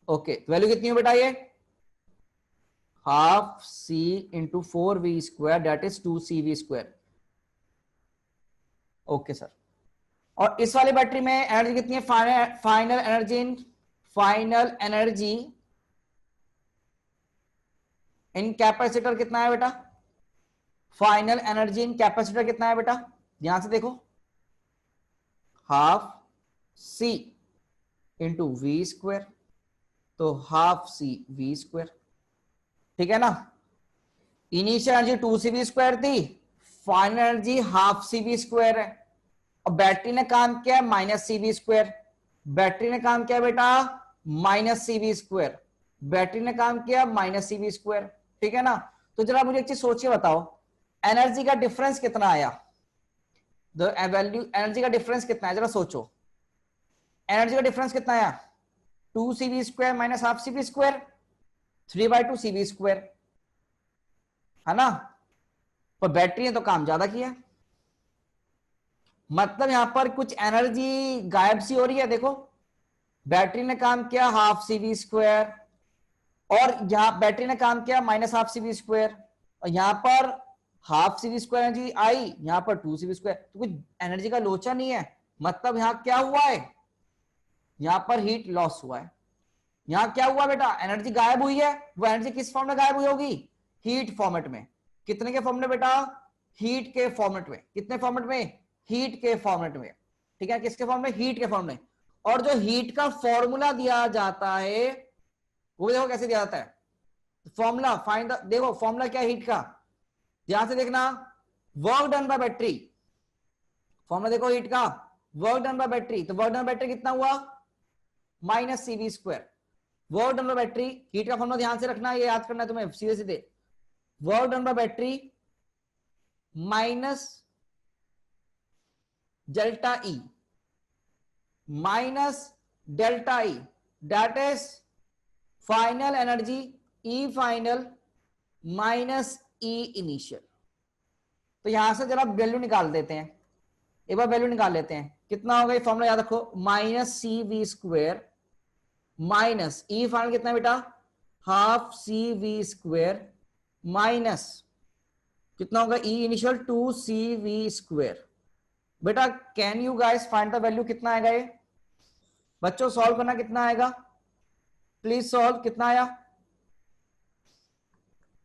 Okay, value कितनी है बेटा? ये half C into 4V square, that is 2CV square. Okay sir. और इस वाली बैटरी में एनर्जी कितनी है? Final energy in, final energy in capacitor कितना है बेटा? फाइनल एनर्जी इन कैपेसिटर कितना है बेटा? ध्यान से देखो, half C into V square, तो हाफ सी वी स्क्वायर, ठीक है ना? इनिशियल एनर्जी 2CV स्क्वायर थी, final energy half CV square है, और बैटरी ने काम किया माइनस CV स्क्वायर। बैटरी ने काम किया बेटा माइनस CV स्क्वायर, बैटरी ने काम किया माइनस CV स्क्वायर, ठीक है ना? तो जरा मुझे एक चीज सोचिए, बताओ एनर्जी का डिफरेंस कितना आया? वैल्यू एनर्जी का डिफरेंस कितना है, जरा सोचो। एनर्जी का डिफरेंस कितना आया? 2CV square minus half CV square, 3/2 CV square, है ना? पर बैटरी ने तो काम ज्यादा किया, मतलब यहां पर कुछ एनर्जी गायब सी हो रही है। देखो, बैटरी ने काम किया हाफ CV स्क्वायर, और यहां बैटरी ने काम किया माइनस हाफ CV स्क्वायर, और यहां पर हाफ CV स्क्वायर एनर्जी आई, यहां पर 2CV स्क्वायर, तो कुछ एनर्जी का लोचा नहीं है। मतलब यहां क्या हुआ है? यहां पर हीट लॉस हुआ है। यहां क्या हुआ बेटा? एनर्जी गायब हुई है। वो एनर्जी किस फॉर्म में गायब हुई होगी? हीट फॉर्मेट में। कितने के फॉर्मेट में बेटा? हीट के फॉर्मेट में। कितने फॉर्मेट में? हीट के फॉर्मेट में, ठीक है? किसके फॉर्म में? हीट के फॉर्म में। और जो हीट का फॉर्मूला दिया जाता है, वो देखो कैसे दिया जाता है। फॉर्मूला फाइंड द, देखो फॉर्मूला क्या है हीट का, ध्यान से देखना। Work done by battery, formula देखो हीट का, वर्क डन बाय बैटरी, तो वर्क डन बाय बैटरी कितना हुआ? Minus CV square. Work done by battery, heat का फॉर्मूला ध्यान से रखना, ये याद करना है तुम्हें सीधे सीधे। Work done by battery minus delta E, minus delta E, that is final energy E final minus E initial. तो यहां से जरा वैल्यू निकाल देते हैं, एक बार वैल्यू निकाल लेते हैं। कितना होगा ये फॉर्मूला याद रखो, minus CV square minus E final कितना बेटा? हाफ CV स्क्वायर माइनस कितना होगा ई इनिशियल 2cv²। बेटा can you guys find the value, कितना आएगा ये बच्चों, सॉल्व करना, कितना आएगा प्लीज सॉल्व, कितना आया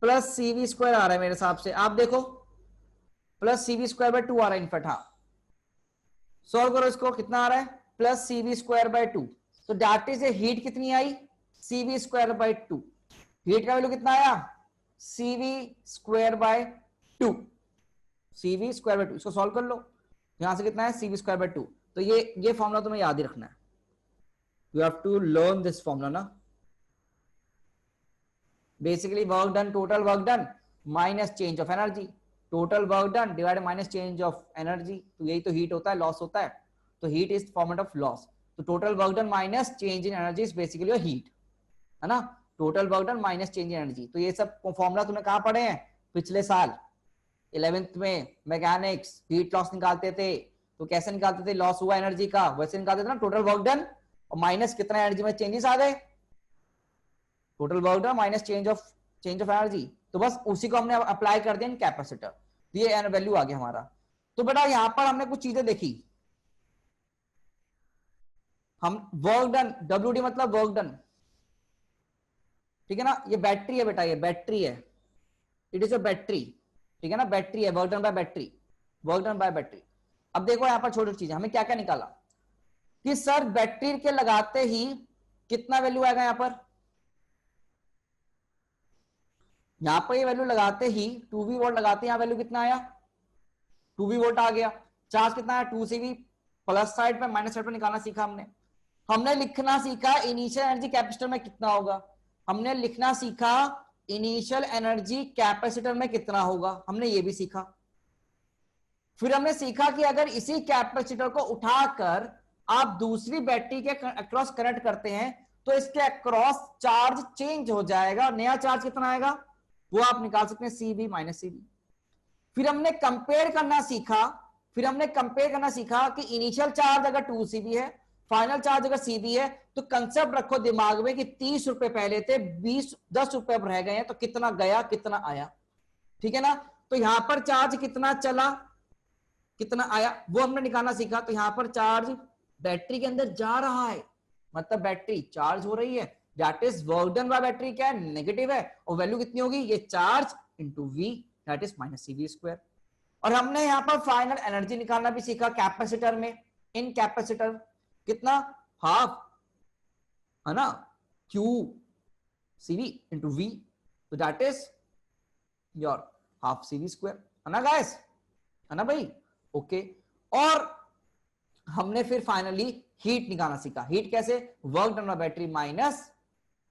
प्लस cv² आ रहा है मेरे हिसाब से, आप देखो प्लस cv²/2 आ रहा है इनफैक्ट, हाँ सॉल्व करो इसको, कितना आ रहा है प्लस cv²/2। तो दैट इज ए हीट कितनी आई cv²/2, हीट का वैल्यू कितना आया cv²/2, cv²/2, इसको सॉल्व कर लो, यहां से कितना है cv²/2। तो ये फॉर्मूला तुम्हें याद ही रखना है, you have to learn this formula ना। Basically work done, total work done minus change of energy, total work done divide minus change of energy, तो यही तो हीट होता है, लॉस होता है, तो heat is format of loss, तो total work done minus change in energy is basically your heat, है ना, total work done minus change in energy. तो ये सब फॉर्मूला तुमने कहां पढ़े हैं पिछले साल 11th में, मैकेनिक्स, हीट लॉस निकालते थे, तो कैसे निकालते थे, लॉस हुआ एनर्जी का, वैसे निकालते थे ना, टोटल वर्क डन और माइनस कितना एनर्जी में चेंजेस आ गए, total work done minus change of energy, तो बस उसी को हमने अप्लाई कर दिया इन कैपेसिटर, तो ये वैल्यू आ गया हमारा। तो बेटा यहां पर हमने कुछ चीजें देखी, हम वर्क डन, WD मतलब वर्क डन, ठीक है ना, ये बैटरी है बेटा, ये बैटरी है, इट इज अ बैटरी, ठीक है ना, बैटरी है, work done by battery, work done by battery. अब देखो यहां पर छोटी छोटी चीजें, हमें क्या क्या निकाला कि सर बैटरी के लगाते ही कितना वैल्यू आएगा, यहां पर ये वैल्यू लगाते ही 2V वोल्ट लगाते हैं, यहां वैल्यू कितना आया 2V वोल्ट आ गया, चार्ज कितना है 2CV, प्लस साइड पे माइनस साइड पे निकालना सीखा हमने लिखना सीखा इनिशियल एनर्जी कैपेसिटर में कितना होगा, हमने लिखना सीखा इनिशियल एनर्जी कैपेसिटर में कितना होगा, हमने ये भी सीखा। फिर हमने सीखा कि अगर इसी कैपेसिटर को उठाकर आप दूसरी बैटरी के अक्रॉस कनेक्ट करते हैं तो इसके अक्रॉस चार्ज चेंज हो जाएगा, नया चार्ज कितना आएगा वो आप निकाल सकते हैं CV माइनस CV। फिर हमने कंपेयर करना सीखा कि इनिशियल चार्ज अगर 2CV है, फाइनल चार्ज अगर CV है, तो कंसेप्ट रखो दिमाग में कि 30 रुपए पहले थे, 10 रुपए अब रह गए हैं, तो कितना गया कितना आया, ठीक है ना। तो यहां पर चार्ज कितना चला कितना आया वो हमने निकालना सीखा। तो यहां पर चार्ज बैटरी के अंदर जा रहा है, मतलब बैटरी चार्ज हो रही है, that is work done by battery क्या है नेगेटिव है, और वैल्यू कितनी होगी ये charge into V, that is minus CV²। और हमने यहां पर फाइनल एनर्जी निकालना भी सीखा कैपेसिटर में, इन कैपेसिटर कितना हाफ, है ना, QCV इंटू V, तो that is your half CV², है ना गाइस, है ना भाई, ओके। और हमने फिर फाइनली हीट निकालना सीखा, हीट कैसे, work done by battery minus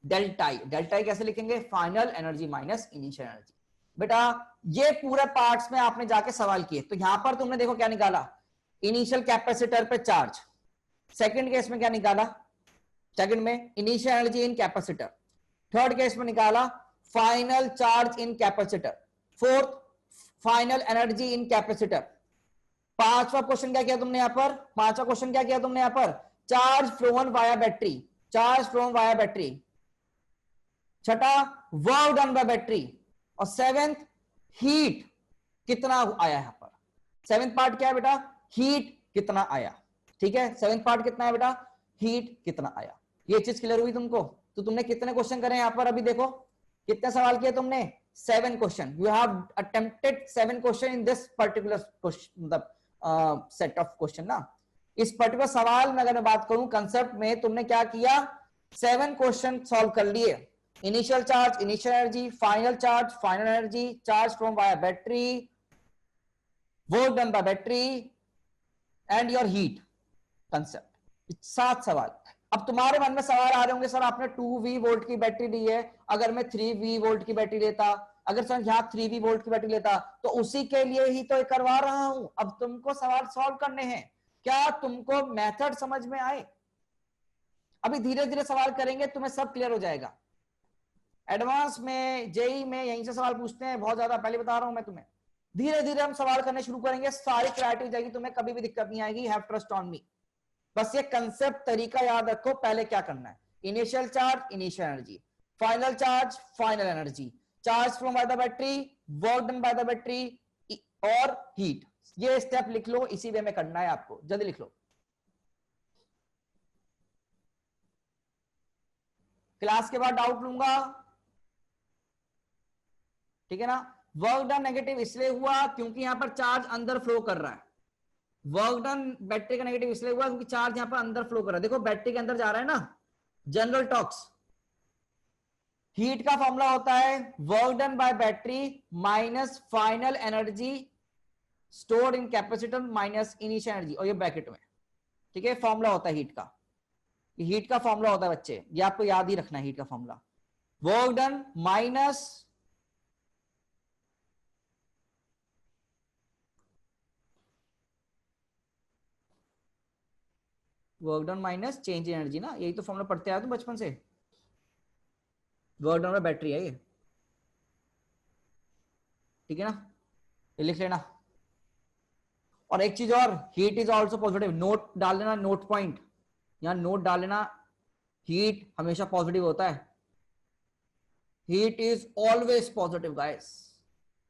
delta I, delta आई कैसे लिखेंगे, final energy minus initial energy. बेटा ये पूरे पार्ट्स में आपने जाके सवाल किए, तो यहां पर तुमने देखो क्या निकाला, इनिशियल कैपेसिटर पे चार्ज, सेकंड केस में क्या निकाला, सेकंड में initial energy in capacitor, third case में निकाला final charge in capacitor, fourth final energy in capacitor, पांचवा क्वेश्चन क्या किया तुमने यहां पर, पांचवा क्वेश्चन क्या किया तुमने यहां पर, charge phloem via battery, charge phloem via battery, छठा वर्क डन बाय बैटरी, और सेवेंथ हीट कितना आया यहां पर, सेवेंथ पार्ट क्या है बेटा, हीट कितना आया, ठीक है, सेवेंथ पार्ट कितना है बेटा, हीट कितना आया। ये चीज क्लियर हुई तुमको। तो तुमने कितने क्वेश्चन करे यहां पर, अभी देखो कितने सवाल किए तुमने, 7 question, you have attempted 7 question in this particular मतलब सेट ऑफ क्वेश्चन ना। इस पर्टिकुलर सवाल में अगर मैं बात करूं कंसेप्ट में, तुमने क्या किया 7 क्वेश्चन सॉल्व कर लिए, initial charge, initial energy, final charge, final energy, charge from via battery, work done by battery and your heat concept, 7 सवाल। अब तुम्हारे मन में सवाल आ रहे होंगे सर आपने 2V वोल्ट की बैटरी दी है, अगर मैं 3V वोल्ट की बैटरी लेता, अगर सर यहाँ 3V वोल्ट की बैटरी लेता, तो उसी के लिए ही तो करवा रहा हूं। अब तुमको सवाल सॉल्व करने हैं, क्या तुमको मेथड समझ में आए, अभी धीरे धीरे सवाल करेंगे तुम्हें सब क्लियर हो जाएगा। एडवांस में जेई में यहीं से सवाल पूछते हैं बहुत ज्यादा, पहले बता रहा हूं मैं तुम्हें, धीरे धीरे हम सवाल करने शुरू करेंगे, सारी क्लैरिटी हो जाएगी, तुम्हें कभी भी दिक्कत नहीं आएगी, हैव ट्रस्ट ऑन मी। बस ये कंसेप्ट तरीका याद रखो, पहले क्या करना है, initial charge initial energy, final charge final energy, charge from by the battery, work done by the battery और हीट। ये स्टेप लिख लो, इसी वे में करना है आपको, जल्दी लिख लो। क्लास के बाद डाउट लूंगा, ठीक है ना। वर्क डन नेगेटिव इसलिए हुआ क्योंकि यहां पर चार्ज अंदर फ्लो कर रहा है। वर्क डन बैटरी का नेगेटिव इसलिए हुआ क्योंकि चार्ज यहां पर अंदर फ्लो कर रहा है। देखो बैटरी के अंदर जा रहा है ना, जनरल टॉक्स। हीट का फॉर्मूला होता है work done by battery minus final energy stored in capacitor minus initial energy, और ये ब्रैकेट में, ठीक है, फॉर्मूला होता है हीट का। हीट का फॉर्मूला होता है बच्चे, ये आपको याद ही रखना है हीट का formula. Work done minus work done minus change in energy ना, यही तो फॉर्मूला पढ़ते आए तुम बचपन से। वर्क डन में बैटरी है ये, ठीक है ना, ये लिख लेना। और एक चीज और, heat is also positive, note डाल लेना, नोट पॉइंट यहां नोट डाल लेना। हीट हमेशा पॉजिटिव होता है, heat is always positive guys,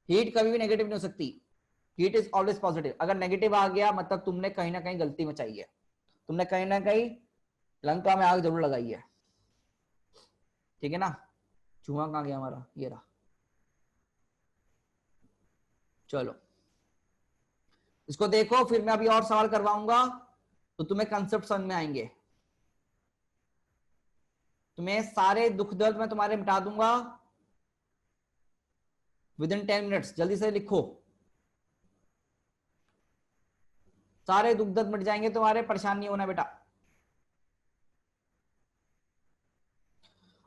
heat कभी भी नेगेटिव नहीं हो सकती, हीट इज ऑलवेज पॉजिटिव। अगर नेगेटिव आ गया मतलब तुमने कहीं ना कहीं गलती मचाई है, तुमने कहीं ना कहीं लंका में आग जरूर लगाई है, ठीक है ना। चूहा कहां गया हमारा, ये रहा। चलो इसको देखो, फिर मैं अभी और सवाल करवाऊंगा तो तुम्हें कंसेप्ट समझ में आएंगे। तुम्हें सारे दुख दर्द मैं तुम्हारे मिटा दूंगा विद इन 10 मिनट्स। जल्दी से लिखो, सारे दुख दर्द मिट जाएंगे तुम्हारे, परेशान नहीं होना बेटा।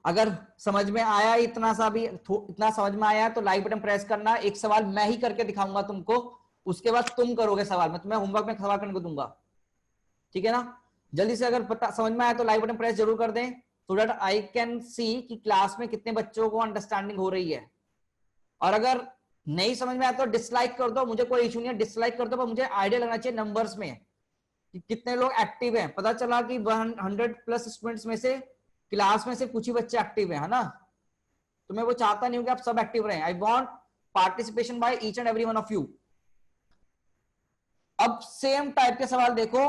अगर समझ में आया इतना सा भी, इतना समझ में आया तो लाइक बटन प्रेस करना। एक सवाल मैं ही करके दिखाऊंगा तुमको, उसके बाद तुम करोगे सवाल, मैं तुम्हें होमवर्क में सवाल करने को दूंगा, ठीक है ना। जल्दी से अगर पता समझ में आया तो लाइक बटन प्रेस जरूर कर दें, so that I can see कि क्लास में कितने बच्चों को अंडरस्टैंडिंग हो रही है। और अगर नहीं समझ में आया तो डिसलाइक कर दो, मुझे कोई इशू नहीं है, डिसलाइक कर दो, पर मुझे आइडिया लगना चाहिए नंबर्स में कि कितने लोग एक्टिव हैं। पता चला कि 100+ स्टूडेंट्स में से क्लास में से कुछ ही बच्चे एक्टिव हैं, है ना। तो मैं वो चाहता नहीं हूं कि आप सब एक्टिव रहें, I want participation by each and every one of you. अब सेम टाइप के सवाल देखो,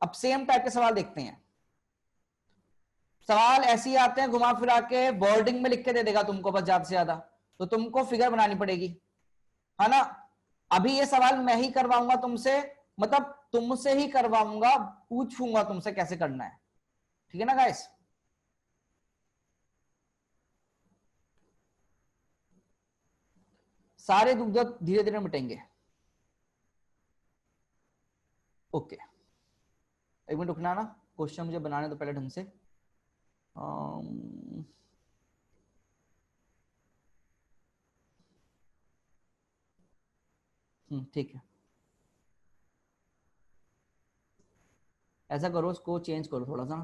अब सेम टाइप के सवाल देखते हैं। सवाल ऐसे ही आते हैं घुमा फिरा के, बोर्डिंग में लिख के दे देगा तुमको बस ज्यादा से ज्यादा, तो तुमको फिगर बनानी पड़ेगी, है ना। अभी ये सवाल मैं ही करवाऊंगा तुमसे, मतलब तुमसे ही करवाऊंगा, पूछूंगा तुमसे कैसे करना है, ठीक है ना गाइस। सारे दुख दर्द धीरे धीरे मिटेंगे, ओके। एक मिनट रुकना ना, क्वेश्चन मुझे बनाने तो पहले ढंग से। ठीक है, ऐसा करो, इसको चेंज करो थोड़ा सा।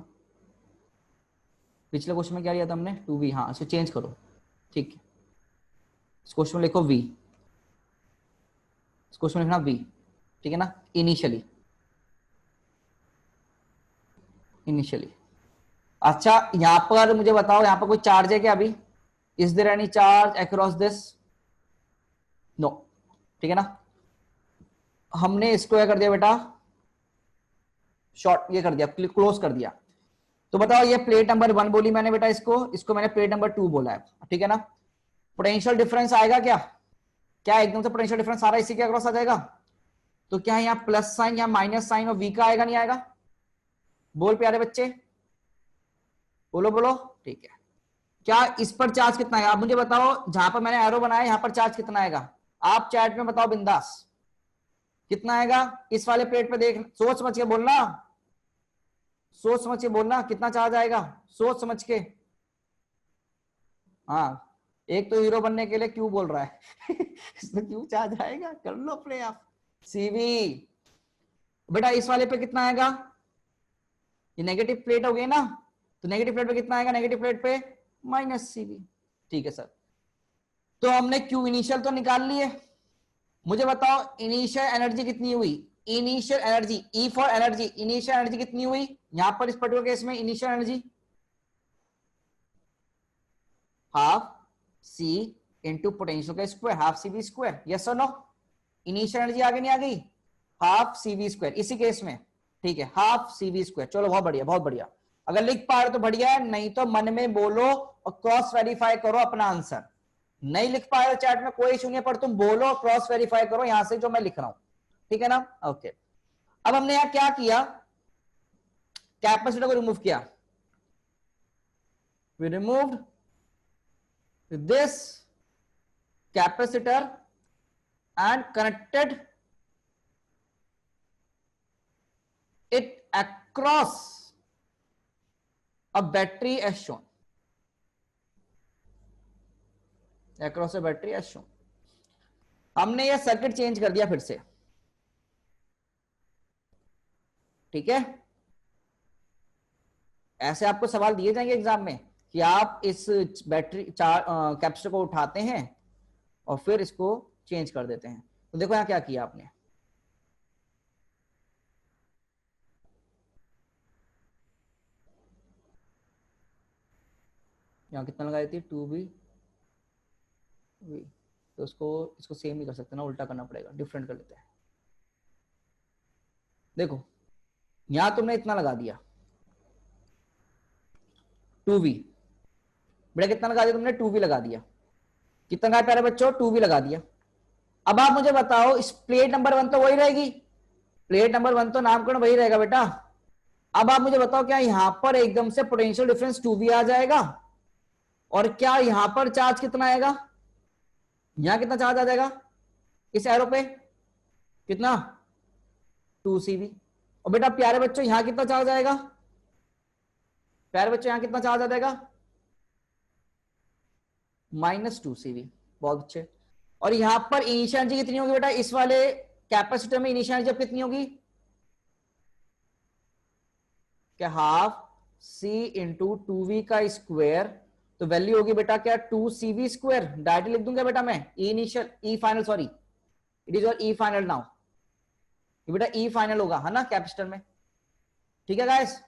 पिछले क्वेश्चन में क्या लिया था हमने, 2v, हाँ इसको चेंज करो, ठीक है। इस क्वेश्चन में लिखो v, इस क्वेश्चन में लिखना v, ठीक है ना। Initially, initially. अच्छा यहां पर मुझे बताओ, यहां पर कोई चार्ज है क्या अभी, is there any charge across this, no, ठीक है ना। हमने इसको क्या कर दिया बेटा, शॉर्ट ये कर दिया, क्लोज कर दिया। तो बताओ ये प्लेट नंबर 1 बोली मैंने बेटा, इसको इसको मैंने प्लेट नंबर 2 बोला है, ठीक है ना। पोटेंशियल डिफरेंस आएगा क्या, क्या एकदम से पोटेंशियल डिफरेंस सारा इसी के अक्रॉस आ जाएगा, तो क्या यहाँ प्लस साइन या माइनस साइन और वी का आएगा, नहीं आएगा, बोल प्यारे बच्चे, बोलो बोलो, ठीक है। क्या इस पर चार्ज कितना है, आप मुझे बताओ, जहां पर मैंने एरो बनाया यहां पर चार्ज कितना आएगा, आप चैट में बताओ बिंदास, कितना आएगा इस वाले प्लेट पे, देख सोच समझ के बोलना, सोच समझ के बोलना, कितना चार्ज आएगा, सोच समझ के। हाँ, एक तो हीरो बनने के लिए क्यों बोल रहा है इसमें क्यों चार्ज आएगा, कर लो अपने आप। सीवी बेटा इस वाले पे कितना आएगा, ये नेगेटिव प्लेट हो गई ना, तो नेगेटिव प्लेट पे कितना आएगा, नेगेटिव प्लेट पे माइनस सीवी, ठीक है सर। तो हमने क्यू इनिशियल तो निकाल लिए, मुझे बताओ इनिशियल एनर्जी कितनी हुई, initial energy, E for energy, initial energy कितनी हुई यहां पर इस पर्टिकुलर केस में, initial energy half C into potential का square, half C V square, yes और नो? इनिशियल एनर्जी आगे नहीं आ गई, हाफ सी वी स्क्वायर इसी केस में, ठीक है, हाफ सी वी स्क्वायर। चलो बहुत बढ़िया बहुत बढ़िया, अगर लिख पा रहे तो बढ़िया है, नहीं तो मन में बोलो और क्रॉस वेरीफाई करो अपना आंसर। नहीं लिख पा रहे चैट में कोई इशू नहीं है, पर तुम बोलो क्रॉस वेरीफाई करो यहां से जो मैं लिख रहा हूं, ठीक है ना? ओके, अब हमने यहां क्या किया, कैपेसिटर को रिमूव किया, we removed this capacitor and connected it across a battery as shown, across a battery as shown। हमने यह सर्किट चेंज कर दिया फिर से, ठीक है? ऐसे आपको सवाल दिए जाएंगे एग्जाम में कि आप इस बैटरी कैपेसिटर को उठाते हैं और फिर इसको चेंज कर देते हैं। तो देखो यहां क्या किया आपने, यहां कितना लगाई थी 2V, तो इसको सेम नहीं कर सकते ना, उल्टा करना पड़ेगा, डिफरेंट कर लेते हैं। देखो यहां तुमने इतना लगा दिया 2V, बेटा कितना लगा दिया तुमने, 2V लगा दिया, कितना लगा प्यारे बच्चों, 2V लगा दिया। अब आप मुझे बताओ इस प्लेट नंबर 1 तो वही रहेगी, प्लेट नंबर 1 तो नामकरण वही रहेगा बेटा। अब आप मुझे बताओ क्या यहां पर एकदम से पोटेंशियल डिफरेंस 2V आ जाएगा, और क्या यहां पर चार्ज कितना आएगा, यहां कितना चार्ज आ जाएगा इस एरो पे, कितना 2CV। और बेटा प्यारे बच्चों यहां कितना चार्ज आएगा, प्यारे बच्चों यहां कितना चार्ज आ जाएगा, -2CV। बहुत अच्छे। और यहां पर इनिशियल एनर्जी कितनी होगी बेटा, इस वाले कैपेसिटर में इनिशियल एनर्जी कितनी होगी, क्या हाफ सी इंटू 2V का स्क्वायर, तो वैल्यू होगी बेटा क्या 2CV स्क्वायर, डायरेक्टली लिख दूंगा बेटा मैं, ई initial E final, sorry it is your E final now, ये बेटा ई फाइनल होगा है ना कैपेसिटर में, ठीक है गाइस?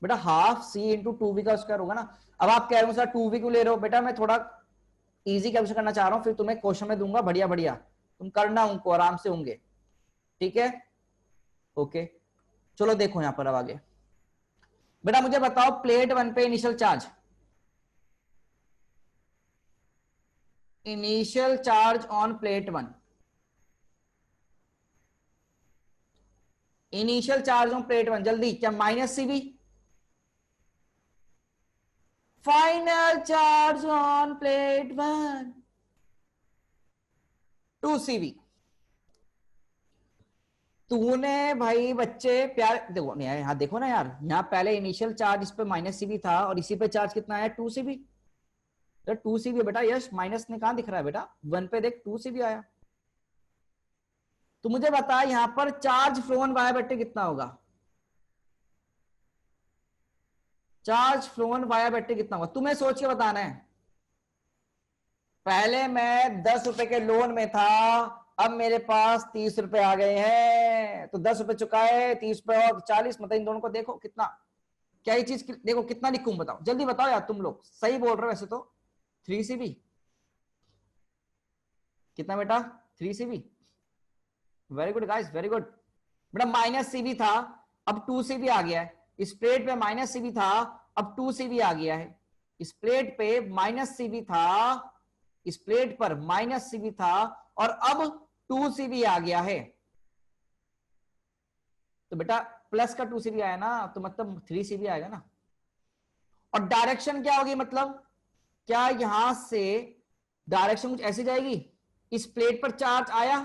बेटा हाफ सी इंटू 2V का स्क्वायर होगा ना। अब आप कह रहे हो सर 2V क्यों ले रहे हो, बेटा मैं थोड़ा इजी कैलकुलेशन करना चाह रहा हूं, फिर तुम्हें क्वेश्चन में दूंगा बढ़िया बढ़िया, तुम करना उनको आराम से होंगे, ठीक है? ओके चलो देखो यहां पर अब आगे, बेटा मुझे बताओ प्लेट 1 पे initial charge, initial charge on plate 1, initial charge on plate 1 जल्दी, क्या -CV, final charge on plate 1 2CV। तूने भाई बच्चे प्यार देखो नहीं यहां देखो ना यार, यहां पहले इनिशियल चार्ज इस पे -CV था और इसी पे चार्ज कितना आया 2CV, तो 2CV बेटा, यस माइनस ने कहां दिख रहा है बेटा, 1 पे देख 2CV आया। तो मुझे बता यहां पर charge flow on via battery कितना होगा, charge flow on via battery कितना होगा तुम्हें सोच के बताना है। पहले मैं 10 रुपए के लोन में था, अब मेरे पास 30 रुपए आ गए हैं, तो 10 रुपए चुकाए, 30 रुपए और 40, मतलब इन दोनों को देखो कितना, क्या ये चीज देखो कितना लिखूं बताओ जल्दी बताओ यार, तुम लोग सही बोल रहे हो वैसे तो, 3CV कितना बेटा, 3CV, very good guys very good. बेटा -CV था अब 2CV आ गया है, इस प्लेट पे -CV था अब 2CV आ गया है, इस प्लेट पे -CV था, इस प्लेट पर -CV था और अब 2CV आ गया है, तो बेटा प्लस का 2CV आया ना, तो मतलब 3CV आएगा ना। और डायरेक्शन क्या होगी, मतलब क्या यहां से डायरेक्शन कुछ ऐसी जाएगी, इस प्लेट पर चार्ज आया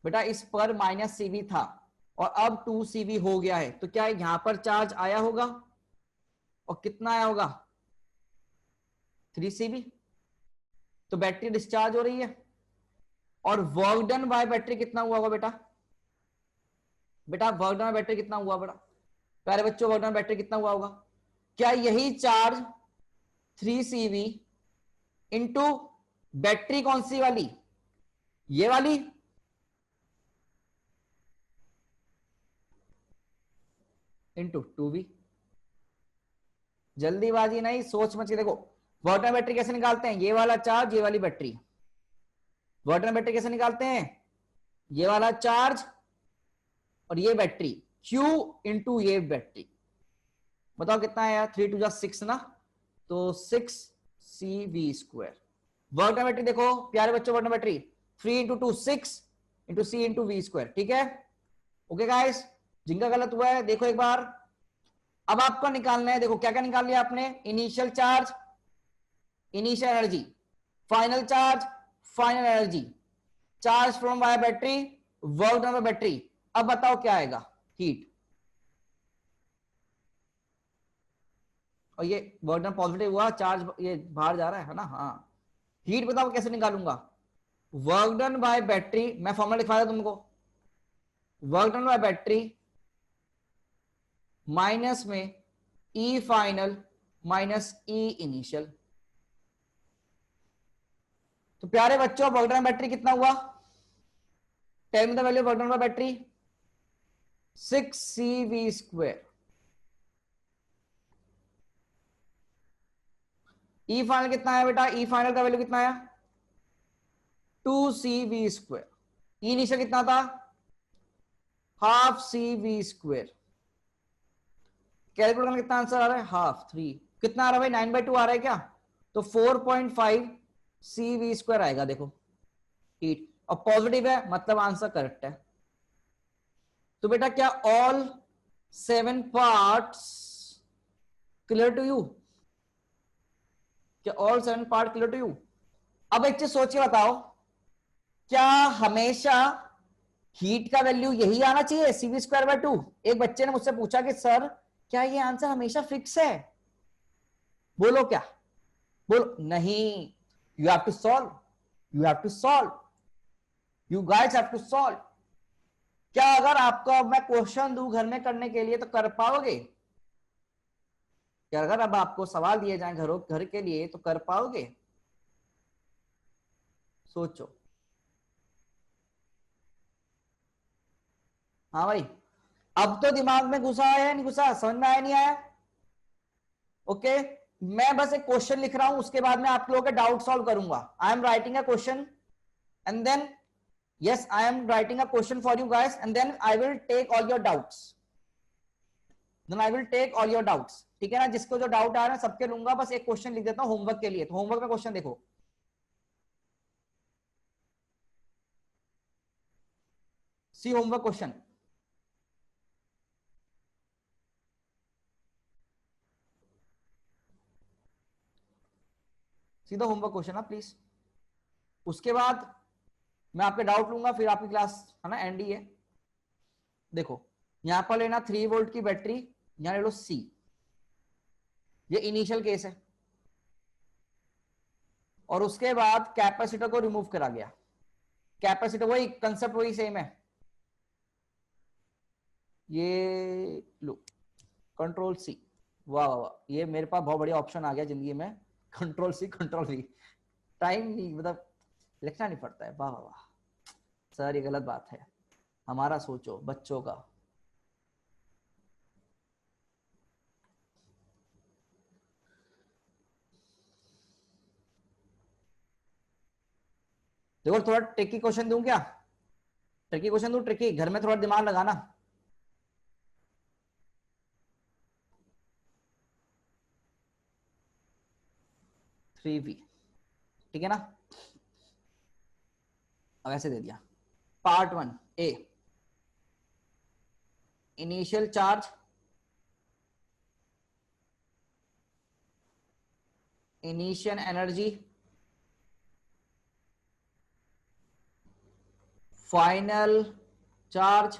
बेटा, इस पर -CV था और अब 2CV हो गया है, तो क्या यहां पर चार्ज आया होगा, और कितना आया होगा 3CV, तो बैटरी डिस्चार्ज हो रही है। और वर्क डन बाय बैटरी कितना हुआ होगा बेटा, बेटा वर्क डन बैटरी कितना हुआ बेटा, प्यारे बच्चों वर्क डन बैटरी कितना हुआ होगा, क्या यही चार्ज 3CV इंटू बैटरी कौन सी वाली, ये वाली, इंटू 2V, जल्दीबाजी नहीं, सोच समझ के देखो। वाटर बैटरी कैसे निकालते हैं? ये वाला चार्ज, ये वाली बैटरी। वाटर बैटरी कैसे निकालते हैं? ये वाला चार्ज और ये बैटरी, Q इंटू ये बैटरी। बताओ कितना है यार? 3 2 6 ना, तो 6CV²। वर्क बैटरी देखो प्यारे बच्चों, work battery 3 into 2 6 into C into V²। ठीक है, ओके गाइस। जिनका गलत हुआ है देखो एक बार। अब आपको निकालना है, देखो क्या क्या निकाल लिया आपने? Initial charge, initial energy, final charge, final energy, charge from by battery, work done by battery. अब बताओ क्या आएगा? हीट। और ये वर्क डन पॉजिटिव हुआ, चार्ज ये बाहर जा रहा है ना। हाँ, हीट बताओ कैसे निकालूंगा? वर्क डन बाय बैटरी, मैं फॉर्मूला लिखवा था तुमको। Work done by battery minus में E final minus E initial. तो प्यारे बच्चों वर्क डन बैटरी कितना हुआ? Tell me the value work done by battery. 6CV²। E final कितना है बेटा? ई फाइनल का वैल्यू कितना है? 2CV²। ई इनिशियल कितना था? Half CV²। कैलकुलेट करना कितना आंसर आ रहा है? हाफ 3। कितना आ रहा है भाई? 9/2 आ रहा है क्या? तो 4.5CV² आएगा। देखो हीट और पॉजिटिव है, मतलब आंसर करेक्ट है। तो बेटा क्या all 7 parts clear to you? क्या all 7 part clear to you? अब एक चीज सोच के बताओ, क्या हमेशा हीट का वैल्यू यही आना चाहिए CV²/2? एक बच्चे ने मुझसे पूछा कि सर क्या ये आंसर हमेशा फिक्स है? बोलो क्या? बोलो नहीं। You have to solve, you have to solve, you guys have to solve. क्या अगर आपको मैं क्वेश्चन दूं घर में करने के लिए तो कर पाओगे? क्या अगर अब आपको सवाल दिए जाएं घर के लिए तो कर पाओगे? सोचो। हाँ भाई, अब तो दिमाग में घुसा है नहीं घुसा? समझ में आया नहीं आया? ओके, मैं बस एक क्वेश्चन लिख रहा हूं, उसके बाद में आप लोगों के डाउट सॉल्व करूंगा। I am writing a question and then yes I am writing a question for you guys and then I will take all your doubts, then I will take all your doubts। ठीक है ना? जिसको जो doubt आ रहा है सबके लूंगा। बस एक क्वेश्चन लिख देता हूं होमवर्क के लिए। तो होमवर्क में क्वेश्चन देखो, सी होमवर्क क्वेश्चन। सीधा होमवर्क क्वेश्चन है प्लीज। उसके बाद मैं आपके डाउट लूंगा, फिर आपकी क्लास है ना एंड ही है। देखो यहां पर लेना 3 वोल्ट की बैटरी, यहां ले लो सी, ये इनिशियल केस है। और उसके बाद कैपेसिटर को रिमूव करा गया। कैपेसिटर वही कंसेप्ट वही सेम है। ये लो कंट्रोल सी। वाह वाह वाह, ये मेरे पास बहुत बढ़िया ऑप्शन आ गया जिंदगी में। Control C control V, time नहीं मतलब लिखना नहीं पड़ता है। वाह वाह वाह सर, ये गलत बात है। हमारा सोचो बच्चों का। देखो थोड़ा ट्रिकी क्वेश्चन दूं क्या? ट्रिकी क्वेश्चन दूं? ट्रिकी, घर में थोड़ा दिमाग लगाना। थ्री वी, ठीक है ना? अब ऐसे दे दिया। Part 1 A, initial charge, initial energy, final charge,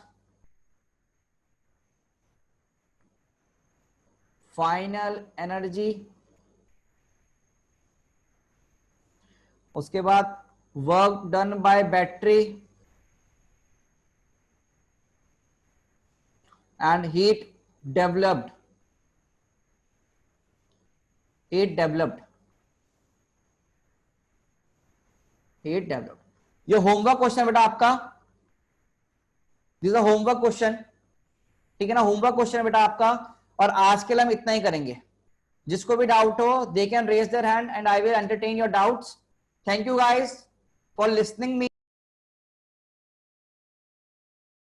final energy, उसके बाद work done by battery and heat developed, heat developed, heat developed. ये होमवर्क क्वेश्चन बेटा आपका, दिस इज होमवर्क क्वेश्चन। ठीक है ना? होमवर्क क्वेश्चन बेटा आपका। और आज के लिए हम इतना ही करेंगे। जिसको भी डाउट हो they can raise their hand and I will entertain your doubts. Thank you guys for listening me.